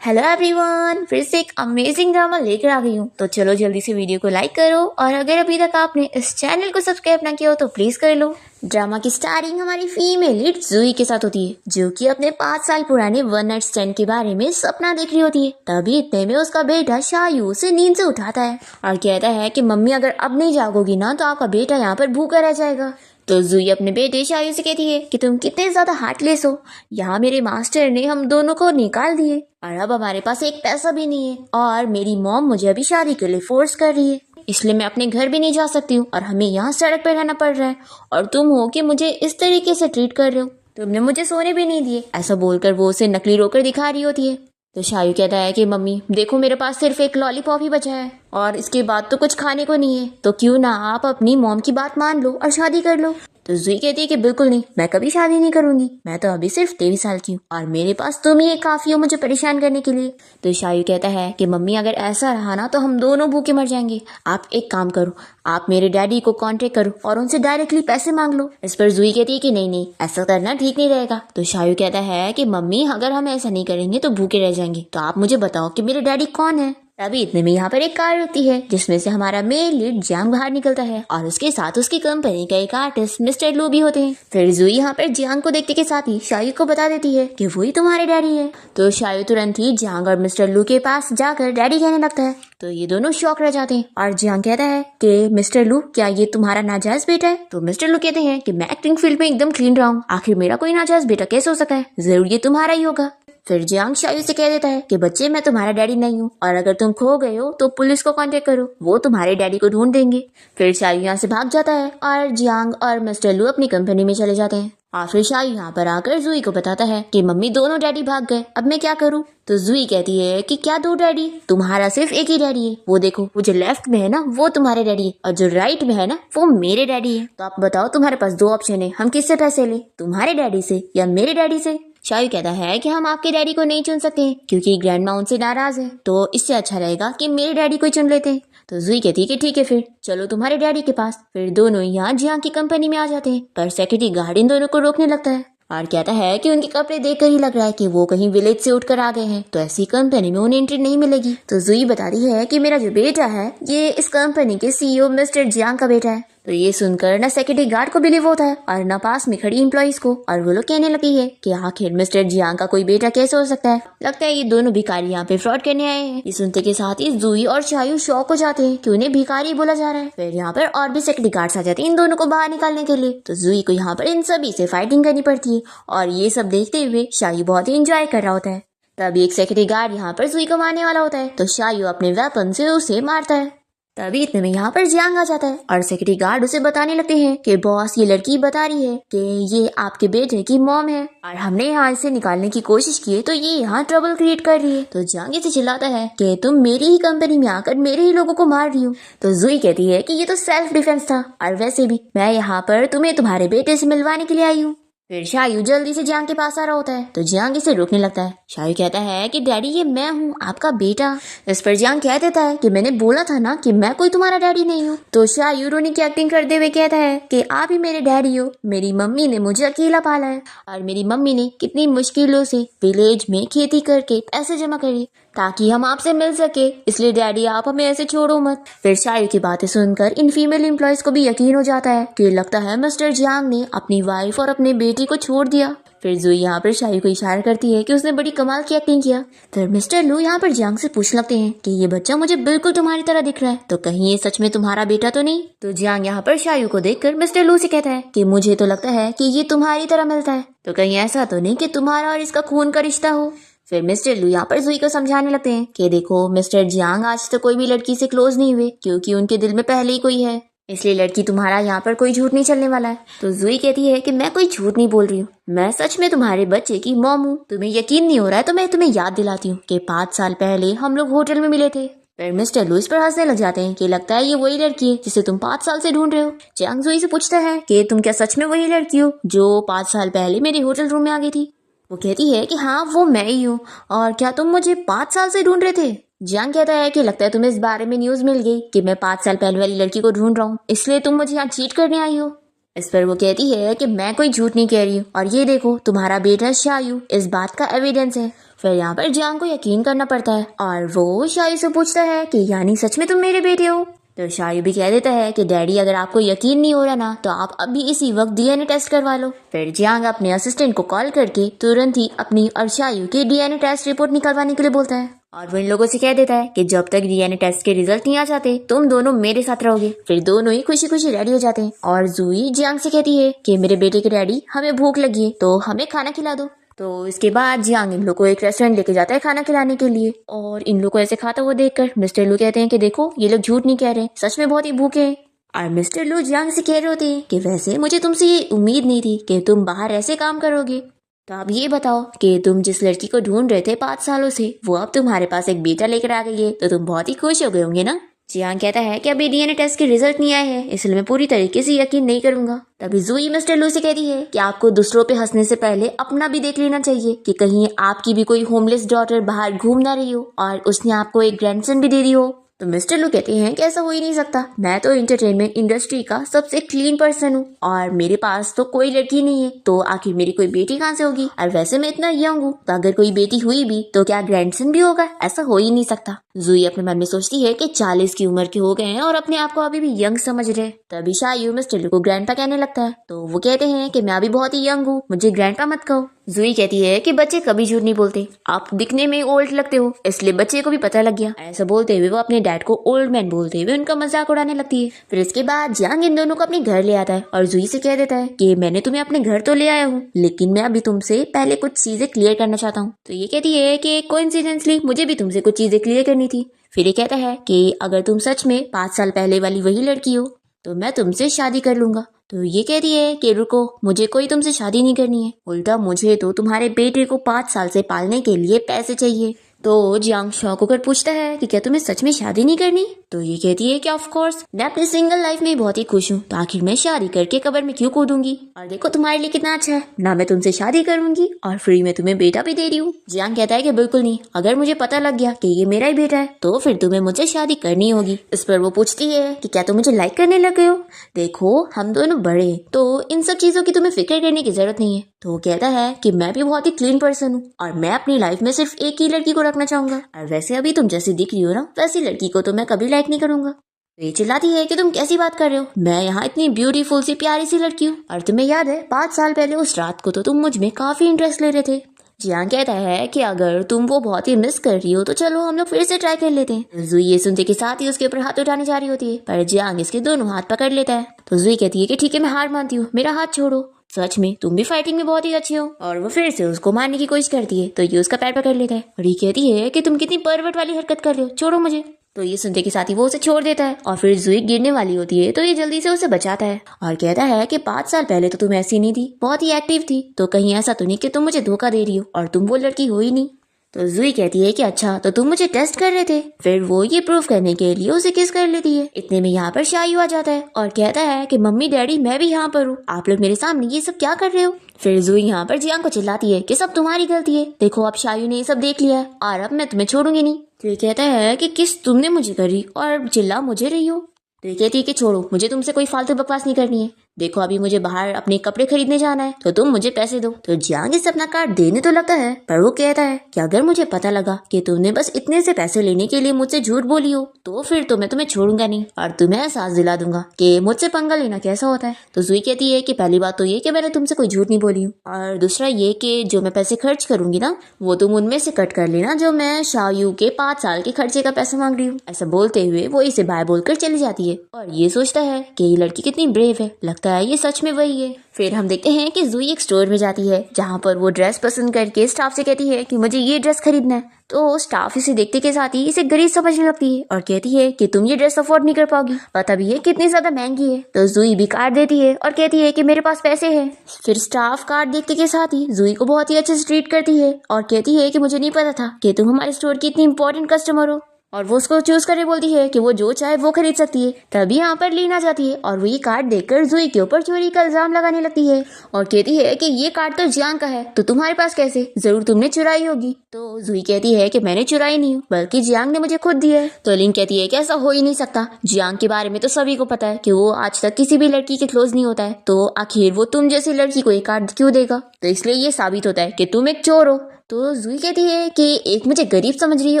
Hello everyone, फिर से एक अमेजिंग ड्रामा लेकर आ गई हूँ। तो चलो जल्दी से वीडियो को लाइक करो और अगर अभी तक आपने इस चैनल को सब्सक्राइब ना किया हो तो प्लीज कर लो। ड्रामा की स्टार्टिंग हमारी फीमेल लीड जूही के साथ होती है, जो कि अपने 5 साल पुराने वन नाइट स्टैंड के बारे में सपना देख रही होती है। तभी इतने में उसका बेटा शायू उसे नींद से उठाता है और कहता है कि मम्मी अगर अब नहीं जागोगी ना तो आपका बेटा यहाँ पर भूखा रह जाएगा। तो जूही अपने बेटे शायू से कहती है कि तुम कितने ज्यादा हार्टलेस हो, यहाँ मेरे मास्टर ने हम दोनों को निकाल दिए और अब हमारे पास एक पैसा भी नहीं है और मेरी मॉम मुझे अभी शादी के लिए फोर्स कर रही है, इसलिए मैं अपने घर भी नहीं जा सकती हूँ और हमें यहाँ सड़क पर रहना पड़ रहा है और तुम हो कि मुझे इस तरीके से ट्रीट कर रहे हो, तुमने मुझे सोने भी नहीं दिए। ऐसा बोलकर वो उसे नकली रोकर दिखा रही होती है। तो शायू कहता है कि मम्मी देखो मेरे पास सिर्फ एक लॉलीपॉप ही बचा है और इसके बाद तो कुछ खाने को नहीं है, तो क्यों ना आप अपनी मॉम की बात मान लो और शादी कर लो। तो जूही कहती है कि बिल्कुल नहीं, मैं कभी शादी नहीं करूंगी, मैं तो अभी सिर्फ 23 साल की हूँ और मेरे पास तुम ही काफी हो मुझे परेशान करने के लिए। तो शायू कहता है कि मम्मी अगर ऐसा रहा ना तो हम दोनों भूखे मर जाएंगे, आप एक काम करो, आप मेरे डैडी को कांटेक्ट करो और उनसे डायरेक्टली पैसे मांग लो। इस पर जूही कहती है कि नहीं नहीं, ऐसा करना ठीक नहीं रहेगा। तो शायू कहता है कि मम्मी अगर हम ऐसा नहीं करेंगे तो भूखे रह जाएंगे, तो आप मुझे बताओ कि मेरे डैडी कौन है। तभी इतने में यहाँ पर एक कार होती है जिसमें से हमारा मेल लीड जियांग बाहर निकलता है और उसके साथ उसकी कंपनी का एक आर्टिस्ट मिस्टर लू भी होते हैं। फिर जूही यहाँ पर जियांग को देखते के साथ ही शायू को बता देती है कि वही तुम्हारे डैडी है। तो शायू तुरंत ही जियांग और मिस्टर लू के पास जाकर डैडी कहने लगता है। तो ये दोनों शॉक रह जाते हैं और जियांग कहता है कि मिस्टर लू क्या ये तुम्हारा नाजायज बेटा है। तो मिस्टर लू कहते हैं कि मैं एक्टिंग फील्ड में एकदम क्लीन रहा हूँ, आखिर मेरा कोई नाजायज बेटा कैसे हो सकता है, जरूर ये तुम्हारा ही होगा। फिर जियांग शायू से कह देता है कि बच्चे मैं तुम्हारा डैडी नहीं हूँ और अगर तुम खो गए हो तो पुलिस को कांटेक्ट करो, वो तुम्हारे डैडी को ढूंढ देंगे। फिर शायू यहाँ से भाग जाता है और जियांग और मिस्टर लू अपनी कंपनी में चले जाते हैं और फिर शायू यहाँ पर आकर जूही को बताता है कि मम्मी दोनों डैडी भाग गए, अब मैं क्या करूँ। तो जूही कहती है कि क्या दो डैडी, तुम्हारा सिर्फ एक ही डैडी है, वो देखो वो जो लेफ्ट में है ना वो तुम्हारे डैडी है और जो राइट में है ना वो मेरे डैडी है। तो आप बताओ तुम्हारे पास 2 ऑप्शन है, हम किससे पैसे ले, तुम्हारे डैडी से या मेरे डैडी से। शायू कहता है कि हम आपके डैडी को नहीं चुन सकते क्योंकि ग्रैंडमा उनसे नाराज है, तो इससे अच्छा रहेगा कि मेरे डैडी को ही चुन लेते हैं। तो जूही कहती है कि ठीक है फिर चलो तुम्हारे डैडी के पास। फिर दोनों यहाँ जियांग की कंपनी में आ जाते हैं, पर सेक्रेटरी गार्ड इन दोनों को रोकने लगता है और कहता है कि उनके कपड़े देखकर ही लग रहा है कि वो कहीं विलेज से उठकर आ गए हैं, तो ऐसी कंपनी में उन्हें एंट्री नहीं मिलेगी। तो जूही बता रही है कि मेरा जो बेटा है ये इस कंपनी के सीईओ मिस्टर जियांग का बेटा है। तो ये सुनकर ना सेक्रेटरी गार्ड को बिलीव होता है और ना पास में खड़ी एम्प्लॉइज को, और वो लोग कहने लगी है कि आखिर मिस्टर जियांग का कोई बेटा कैसे हो सकता है, लगता है ये दोनों भिखारी यहाँ पे फ्रॉड करने आए हैं। ये सुनते के साथ ही जूही और शायू शॉक हो जाते हैं कि उन्हें भिखारी बोला जा रहा है। फिर यहाँ पर और भी सेक्रेटरी गार्ड्स आ जाते हैं इन दोनों को बाहर निकालने के लिए। तो जूही को यहाँ पर इन सभी से फाइटिंग करनी पड़ती है और ये सब देखते हुए शायू बहुत ही इंजॉय कर रहा होता है। तभी एक सेक्रेटरी गार्ड यहाँ पर जूही को मारने वाला होता है, तो शायू अपने वेपन से उसे मारता है। तभी इतने में यहाँ पर जियांग आ जाता है और सेक्रेटरी गार्ड उसे बताने लगते हैं कि बॉस ये लड़की बता रही है कि ये आपके बेटे की मॉम है और हमने यहाँ इसे निकालने की कोशिश की है, तो ये यहाँ ट्रबल क्रिएट कर रही है। तो जियांग इसे चिल्लाता है कि तुम मेरी ही कंपनी में आकर मेरे ही लोगों को मार रही हो। तो जूही कहती है कि ये तो सेल्फ डिफेंस था और वैसे भी मैं यहाँ पर तुम्हें तुम्हारे बेटे से मिलवाने के लिए आई हूँ। फिर शायू जल्दी से जियांग के पास आ रहा होता है, तो जियांग इसे रोकने लगता है। शायू कहता है कि डैडी ये मैं हूँ आपका बेटा। इस पर जियांग कह देता है कि मैंने बोला था ना कि मैं कोई तुम्हारा डैडी नहीं हूँ। तो शायू रोने की एक्टिंग करते हुए कहता है कि आप ही मेरे डैडी हो, मेरी मम्मी ने मुझे अकेला पाला है और मेरी मम्मी ने कितनी मुश्किलों से विलेज में खेती करके पैसे जमा करे ताकि हम आपसे मिल सके, इसलिए डैडी आप हमें ऐसे छोड़ो मत। फिर शायू की बातें सुनकर इन फीमेल एम्प्लॉइज को भी यकीन हो जाता है कि लगता है मिस्टर जियांग ने अपनी वाइफ और अपने बेटी को छोड़ दिया। फिर जूही यहाँ पर शायू को इशारा करती है कि उसने बड़ी कमाल की एक्टिंग किया। फिर मिस्टर लू यहाँ पर जियांग से पूछने लगते हैं कि ये बच्चा मुझे बिल्कुल तुम्हारी तरह दिख रहा है, तो कहीं ये सच में तुम्हारा बेटा तो नहीं। तो जियांग यहाँ पर शायू को देखकर मिस्टर लू से कहता है कि मुझे तो लगता है कि ये तुम्हारी तरह मिलता है, तो कहीं ऐसा तो नहीं कि तुम्हारा और इसका खून का रिश्ता हो। फिर मिस्टर लू यहाँ पर जूही को समझाने लगते हैं कि देखो मिस्टर जियांग आज तो कोई भी लड़की से क्लोज नहीं हुए क्योंकि उनके दिल में पहले ही कोई है, इसलिए लड़की तुम्हारा यहाँ पर कोई झूठ नहीं चलने वाला है। तो जूही कहती है कि मैं कोई झूठ नहीं बोल रही हूँ, मैं सच में तुम्हारे बच्चे की मॉम हूँ। तुम्हें यकीन नहीं हो रहा है तो मैं तुम्हें याद दिलाती हूँ कि 5 साल पहले हम लोग होटल में मिले थे। फिर मिस्टर लू इस पर हंसने लग जाते हैं कि लगता है ये वही लड़की है जिसे तुम 5 साल से ढूंढ रहे हो। जियांग जूही से पूछता है कि तुम क्या सच में वही लड़की हो जो 5 साल पहले मेरे होटल रूम में आ गई थी। वो कहती है कि हाँ वो मैं ही हूँ, और क्या तुम मुझे 5 साल से ढूंढ रहे थे। जियांग कहता है कि लगता है तुम्हें इस बारे में न्यूज मिल गई कि मैं 5 साल पहले वाली लड़की को ढूंढ रहा हूँ, इसलिए तुम मुझे यहाँ चीट करने आई हो। इस पर वो कहती है कि मैं कोई झूठ नहीं कह रही हूँ और ये देखो तुम्हारा बेटा शायू इस बात का एविडेंस है। फिर यहाँ पर जियांग को यकीन करना पड़ता है और वो शायू से पूछता है कि यानी सच में तुम मेरे बेटे हो। तो शायू भी कह देता है कि डैडी अगर आपको यकीन नहीं हो रहा ना तो आप अभी इसी वक्त डीएनए टेस्ट करवा लो। फिर जियांग अपने असिस्टेंट को कॉल करके तुरंत ही अपनी और शायू की डीएनए टेस्ट रिपोर्ट निकलवाने के लिए बोलता है और वो इन लोगों से कह देता है कि जब तक डीएनए टेस्ट के रिजल्ट नहीं आ जाते तुम दोनों मेरे साथ रहोगे। फिर दोनों ही खुशी खुशी रेडी हो जाते हैं और जूही जियांग से कहती है कि मेरे बेटे के डैडी हमें भूख लगी है तो हमें खाना खिला दो। तो इसके बाद जियांग इन लोग को एक रेस्टोरेंट लेके जाता है खाना खिलाने के लिए और इन लोग को ऐसे खाता हुआ देखकर मिस्टर लू कहते हैं कि देखो ये लोग झूठ नहीं कह रहे, सच में बहुत ही भूखे हैं। और मिस्टर लू जियांग से कह रहे होते हैं कि वैसे मुझे तुमसे ये उम्मीद नहीं थी कि तुम बाहर ऐसे काम करोगे। तो आप ये बताओ कि तुम जिस लड़की को ढूंढ रहे थे 5 सालों से वो अब तुम्हारे पास एक बेटा लेकर आ गई है तो तुम बहुत ही खुश हो गए होंगे ना। जियांग कहता है कि अभी डीएनए टेस्ट के रिजल्ट नहीं आए हैं इसलिए मैं पूरी तरीके से यकीन नहीं करूंगा। तभी जूही मिस्टर लू से कहती है कि आपको दूसरों पे हंसने से पहले अपना भी देख लेना चाहिए कि कहीं आपकी भी कोई होमलेस डॉटर बाहर घूम ना रही हो और उसने आपको एक ग्रैंडसन भी दे दी हो। तो मिस्टर लू कहते हैं कि ऐसा हो ही नहीं सकता, मैं तो एंटरटेनमेंट इंडस्ट्री का सबसे क्लीन पर्सन हूँ और मेरे पास तो कोई लड़की नहीं है तो आखिर मेरी कोई बेटी कहाँ से होगी। और वैसे मैं इतना यंग हूँ तो अगर कोई बेटी हुई भी तो क्या ग्रैंडसन भी होगा, ऐसा हो ही नहीं सकता। जूही अपने मन में सोचती है कि 40 की उम्र के हो गए हैं और अपने आप को अभी भी यंग समझ रहे। तभी शायू मिस्टर लू को ग्रैंडपा कहने लगता है तो वो कहते हैं कि मैं अभी बहुत ही यंग हूँ, मुझे ग्रैंडपा मत कहो। जूही कहती है कि बच्चे कभी झूठ नहीं बोलते, आप दिखने में ओल्ड लगते हो इसलिए बच्चे को भी पता लग गया। ऐसा बोलते हुए वो अपने डैड को ओल्ड मैन बोलते हुए उनका मजाक उड़ाने लगती है। फिर इसके बाद जियांग इन दोनों को अपने घर ले आता है और जूही से कह देता है कि मैंने तुम्हें अपने घर तो ले आया हूँ लेकिन मैं अभी तुमसे पहले कुछ चीजें क्लियर करना चाहता हूँ। तो ये कहती है कि कोइंसिडेंटली मुझे भी तुमसे कुछ चीजें क्लियर करनी थी। फिर ये कहता है कि अगर तुम सच में 5 साल पहले वाली वही लड़की हो तो मैं तुमसे शादी कर लूंगा। तो ये कहती है कि रुको, मुझे कोई तुमसे शादी नहीं करनी है, उल्टा मुझे तो तुम्हारे बेटे को 5 साल से पालने के लिए पैसे चाहिए। तो जियांग शॉक होकर पूछता है कि क्या तुम्हें सच में शादी नहीं करनी। तो ये कहती है कि ऑफ कोर्स मैं अपनी सिंगल लाइफ में बहुत ही खुश हूँ तो आखिर मैं शादी करके कब्र में क्यों कूदूंगी। और देखो तुम्हारे लिए कितना अच्छा है ना, मैं तुमसे शादी करूंगी और फ्री में तुम्हें बेटा भी दे रही हूँ। जियांग कहता है कि बिल्कुल नहीं, अगर मुझे पता लग गया कि ये मेरा ही बेटा है तो फिर तुम्हें मुझसे शादी करनी होगी। इस पर वो पूछती है कि क्या तुम मुझे लाइक करने लग गए हो, देखो हम दोनों बड़े हैं तो इन सब चीजों की तुम्हें फिक्र करने की जरूरत नहीं है। तो वो कहता है कि मैं भी बहुत ही क्लीन पर्सन हूँ और मैं अपनी लाइफ में सिर्फ एक ही लड़की को रखना चाहूंगा और वैसे अभी तुम जैसी दिख रही हो ना वैसी लड़की को तो मैं कभी लाइक नहीं करूंगा। तो ये चिल्लाती है कि तुम कैसी बात कर रहे हो, मैं यहाँ इतनी ब्यूटीफुल सी प्यारी सी लड़की हूँ और तुम्हें याद है 5 साल पहले उस रात को तो तुम मुझ में काफी इंटरेस्ट ले रहे थे। जियांग कहता है कि अगर तुम वो बहुत ही मिस कर रही हो तो चलो हम लोग फिर से ट्राई कर लेते हैं। जूही ये सुनते के साथ ही उसके ऊपर हाथ उठाने जा रही होती है पर जियांग इसके दोनों हाथ पकड़ लेता है। तो जूही कहती है कि ठीक है मैं हार मानती हूँ, मेरा हाथ छोड़ो, सच में तुम भी फाइटिंग में बहुत ही अच्छी हो। और वो फिर से उसको मारने की कोशिश करती है तो ये उसका पैर पकड़ लेता है और ये कहती है कि तुम कितनी परवट वाली हरकत कर रहे हो, छोड़ो मुझे। तो ये सुनते के साथ ही वो उसे छोड़ देता है और फिर जूही गिरने वाली होती है तो ये जल्दी से उसे बचाता है और कहता है कि 5 साल पहले तो तुम ऐसी नहीं थी, बहुत ही एक्टिव थी, तो कहीं ऐसा तो नहीं कि तुम मुझे धोखा दे रही हो और तुम वो लड़की हो ही नहीं। तो जूही कहती है कि अच्छा तो तुम मुझे टेस्ट कर रहे थे। फिर वो ये प्रूफ करने के लिए उसे किस कर लेती है। इतने में यहाँ पर शायू आ जाता है और कहता है कि मम्मी डैडी मैं भी यहाँ पर हूँ, आप लोग मेरे सामने ये सब क्या कर रहे हो। फिर जूही यहाँ पर जियांग को चिल्लाती है कि सब तुम्हारी गलती है, देखो अब शायू ने ये सब देख लिया है और अब मैं तुम्हें छोड़ूंगी नहीं। तो ये कहता है कि किस तुमने मुझे करी और चिल्ला मुझे रही हो। तो ये कहती है कि छोड़ो, मुझे तुमसे कोई फालतू बकवास नहीं करनी है, देखो अभी मुझे बाहर अपने कपड़े खरीदने जाना है तो तुम मुझे पैसे दो। तो जियांग इसे अपना कार्ड देने तो लगता है पर वो कहता है कि अगर मुझे पता लगा कि तुमने बस इतने से पैसे लेने के लिए मुझसे झूठ बोली हो तो फिर तो मैं तुम्हें छोड़ूंगा नहीं और तुम्हें एहसास दिला दूंगा कि मुझसे पंगा लेना कैसा होता है। तो जूही कहती है कि पहली बात तो ये कि मैंने तुमसे कोई झूठ नहीं बोली हूँ और दूसरा ये कि जो मैं पैसे खर्च करूंगी ना वो तुम उनमें से कट कर लेना जो मैं शायू के 5 साल के खर्चे का पैसा मांग रही हूँ। ऐसा बोलते हुए वो इसे बाय बोलकर चली जाती है और ये सोचता है कि ये लड़की कितनी ब्रेव है, लगता है ये सच में वही है। फिर हम देखते हैं कि जूही एक स्टोर में जाती है जहाँ पर वो ड्रेस पसंद करके स्टाफ से कहती है कि मुझे ये ड्रेस खरीदना है। तो स्टाफ इसे देखते के साथ ही इसे गरीब समझने लगती है और कहती है कि तुम ये ड्रेस अफोर्ड नहीं कर पाओगी, पता भी है कितनी ज्यादा महंगी है। तो जूही भी कार्ड देती है और कहती है कि मेरे पास पैसे हैं। फिर स्टाफ कार्ड देखते के साथ ही जूही को बहुत ही अच्छे से ट्रीट करती है और कहती है कि मुझे नहीं पता था कि तुम हमारे स्टोर की इतनी इंपॉर्टेंट कस्टमर हो और वो उसको चूज करके बोलती है कि वो जो चाहे वो खरीद सकती है। तभी यहाँ पर लीन आ जाती है और वो ये कार्ड देखकर जूही के ऊपर चोरी का इल्जाम लगाने लगती है और कहती है कि ये कार्ड तो जियांग का है तो तुम्हारे पास कैसे, जरूर तुमने चुराई होगी। तो जूही कहती है कि मैंने चुराई नहीं हूँ बल्कि जियांग ने मुझे खुद दिया है। तो लीन कहती है कि ऐसा हो ही नहीं सकता, जियांग के बारे में तो सभी को पता है कि वो आज तक किसी भी लड़की के क्लोज नहीं होता है, तो आखिर वो तुम जैसी लड़की को ये कार्ड क्यों देगा। तो इसलिए ये साबित होता है कि तुम एक चोर हो। तो जुई कहती है कि एक मुझे गरीब समझ रही है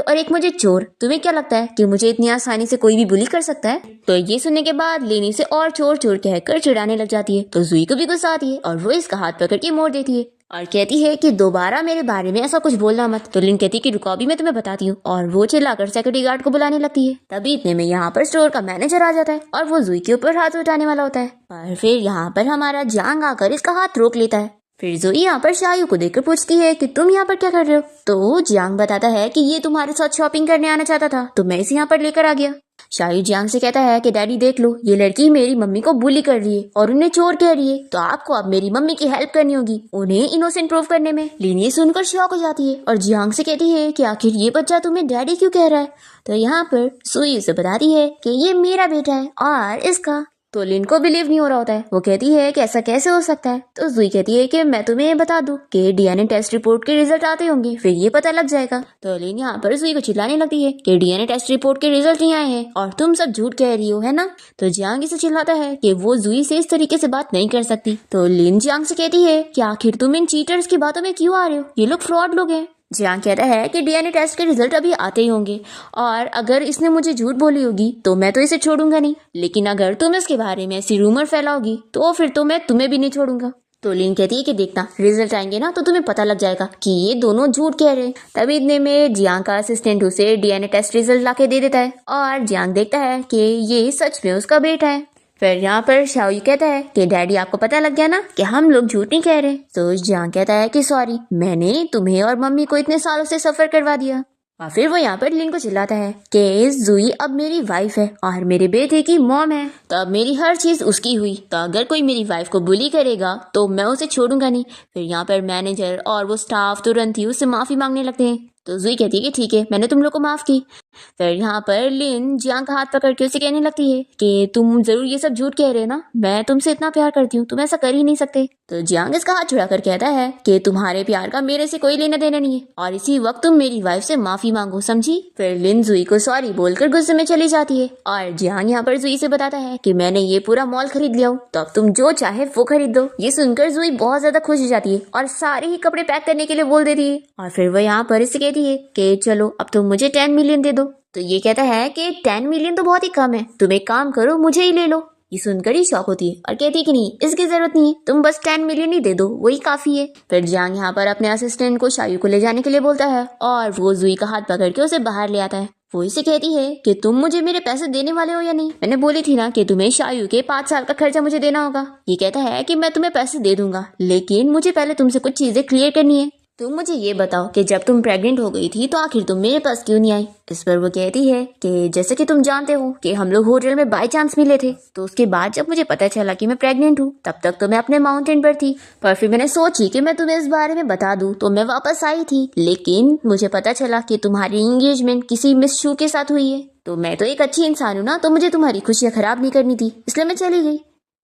और एक मुझे चोर। तुम्हें क्या लगता है कि मुझे इतनी आसानी से कोई भी बुली कर सकता है? तो ये सुनने के बाद लेनी से और चोर चोर कहकर चिढ़ाने लग जाती है। तो जुई को भी गुस्सा आती है और वो इसका हाथ पकड़ के मोड़ देती है और कहती है कि दोबारा मेरे बारे में ऐसा कुछ बोलना मत। तो लिन कहती है कि रुको अभी मैं तुम्हें बताती हूँ, और वो चिल्लाकर सिक्योरिटी गार्ड को बुलाने लगती है। तभी इतने में यहाँ पर स्टोर का मैनेजर आ जाता है और वो जुई के ऊपर हाथ उठाने वाला होता है, पर फिर यहाँ पर हमारा जांग आकर इसका हाथ रोक लेता है। फिर जुई यहाँ पर शायू को देखकर पूछती है कि तुम यहाँ पर क्या कर रहे हो? तो जियांग बताता है कि ये तुम्हारे साथ शॉपिंग करने आना चाहता था तो मैं इसे यहाँ पर लेकर आ गया। शायू जियांग से कहता है कि डैडी देख लो, ये लड़की मेरी मम्मी को बुली कर रही है और उन्हें चोर कह रही है, तो आपको अब मेरी मम्मी की हेल्प करनी होगी उन्हें इनोसेंट प्रूव करने में। लिन ये सुनकर शॉक हो जाती है और जियांग से कहती है कि आखिर ये बच्चा तुम्हें डैडी क्यों कह रहा है? तो यहाँ पर सुई उसे बताती है कि ये मेरा बेटा है और इसका। तो लिन को बिलीव नहीं हो रहा होता है। वो कहती है कि ऐसा कैसे हो सकता है? तो जुई कहती है कि मैं तुम्हें बता दूं कि डीएनए टेस्ट रिपोर्ट के रिजल्ट आते होंगे, फिर ये पता लग जाएगा। तो लिन यहाँ पर जुई को चिल्लाने लगती है कि डीएनए टेस्ट रिपोर्ट के रिजल्ट नहीं आए हैं और तुम सब झूठ कह रही हो, है ना? तो जियांग इसे चिल्लाता है कि वो जुई से इस तरीके से बात नहीं कर सकती। तो लिन जियांग से कहती है कि आखिर तुम इन चीटर्स की बातों में क्यों आ रहे हो? ये लोग फ्रॉड लोग हैं। जियांग कहता है कि डीएनए टेस्ट के रिजल्ट अभी आते ही होंगे और अगर इसने मुझे झूठ बोली होगी तो मैं तो इसे छोड़ूंगा नहीं, लेकिन अगर तुम इसके बारे में ऐसी रूमर फैलाओगी तो फिर तो मैं तुम्हें भी नहीं छोड़ूंगा। तो लिन कहती है कि देखना रिजल्ट आएंगे ना तो तुम्हें पता लग जाएगा कि ये दोनों झूठ कह रहे हैं। तभी इतने में जियांग का असिस्टेंट उसे डीएनए टेस्ट रिजल्ट लाके दे देता है और जियांग देखता है कि ये सच में उसका बेटा है। फिर यहाँ पर शाओयू कहता है कि डैडी आपको पता लग गया ना कि हम लोग झूठ नहीं कह रहे। तो जियांग कहता है कि सॉरी, मैंने तुम्हें और मम्मी को इतने सालों से सफर करवा दिया। और फिर वो यहाँ पर लिन को चिल्लाता है कि जुई अब मेरी वाइफ है और मेरे बेटे की मॉम है, तो अब मेरी हर चीज उसकी हुई, तो अगर कोई मेरी वाइफ को बुली करेगा तो मैं उसे छोड़ूंगा नहीं। फिर यहाँ पर मैनेजर और वो स्टाफ तुरंत ही उससे माफी मांगने लगते हैं। तो जुई कहती है कि ठीक है, मैंने तुम लोग को माफ की। फिर यहाँ पर लिन जियांग का हाथ पकड़ के उसे कहने लगती है कि तुम जरूर ये सब झूठ कह रहे हो ना, मैं तुमसे इतना प्यार करती हूँ, तुम ऐसा कर ही नहीं सकते। तो जियांग इसका हाथ छुड़ाकर कहता है कि तुम्हारे प्यार का मेरे से कोई लेना देना नहीं है और इसी वक्त तुम मेरी वाइफ से माफी मांगो, समझी? फिर लिन जुई को सॉरी बोलकर गुस्से में चली जाती है और जियांग यहाँ पर जुई से बताता है कि मैंने ये पूरा मॉल खरीद लिया हूँ, तो अब तुम जो चाहे वो खरीद दो। ये सुनकर जुई बहुत ज्यादा खुश हो जाती है और सारे ही कपड़े पैक करने के लिए बोल देती है। और फिर वो यहाँ पर इससे कहती है कि चलो अब तुम मुझे 10 मिलियन दे दो। तो ये कहता है कि 10 मिलियन तो बहुत ही कम है, तुम एक काम करो मुझे ही ले लो। ये सुनकर ही शॉक होती है और कहती है कि नहीं, इसकी जरूरत नहीं है, तुम बस 10 मिलियन ही दे दो, वही काफी है। फिर जियांग यहाँ पर अपने असिस्टेंट को शायू को ले जाने के लिए बोलता है और वो जुई का हाथ पकड़ के उसे बाहर ले आता है। वो इसे कहती है कि तुम मुझे मेरे पैसे देने वाले हो या नहीं? मैंने बोली थी ना कि तुम्हें शायू के 5 साल का खर्चा मुझे देना होगा। ये कहता है कि मैं तुम्हें पैसे दे दूंगा, लेकिन मुझे पहले तुमसे कुछ चीजें क्लियर करनी है। तुम मुझे ये बताओ कि जब तुम प्रेग्नेंट हो गई थी तो आखिर तुम मेरे पास क्यों नहीं आई? इस पर वो कहती है कि जैसे कि तुम जानते हो कि हम लोग होटल में बाय चांस मिले थे, तो उसके बाद जब मुझे पता चला कि मैं प्रेग्नेंट हूँ तब तक तो मैं अपने माउंटेन पर थी, पर फिर मैंने सोची कि मैं तुम्हें इस बारे में बता दूं, तो मैं वापस आई थी, लेकिन मुझे पता चला कि तुम्हारी एंगेजमेंट किसी मिस शू के साथ हुई है। तो मैं तो एक अच्छी इंसान हूँ ना, तो मुझे तुम्हारी खुशियाँ खराब नहीं करनी थी, इसलिए मैं चली गई।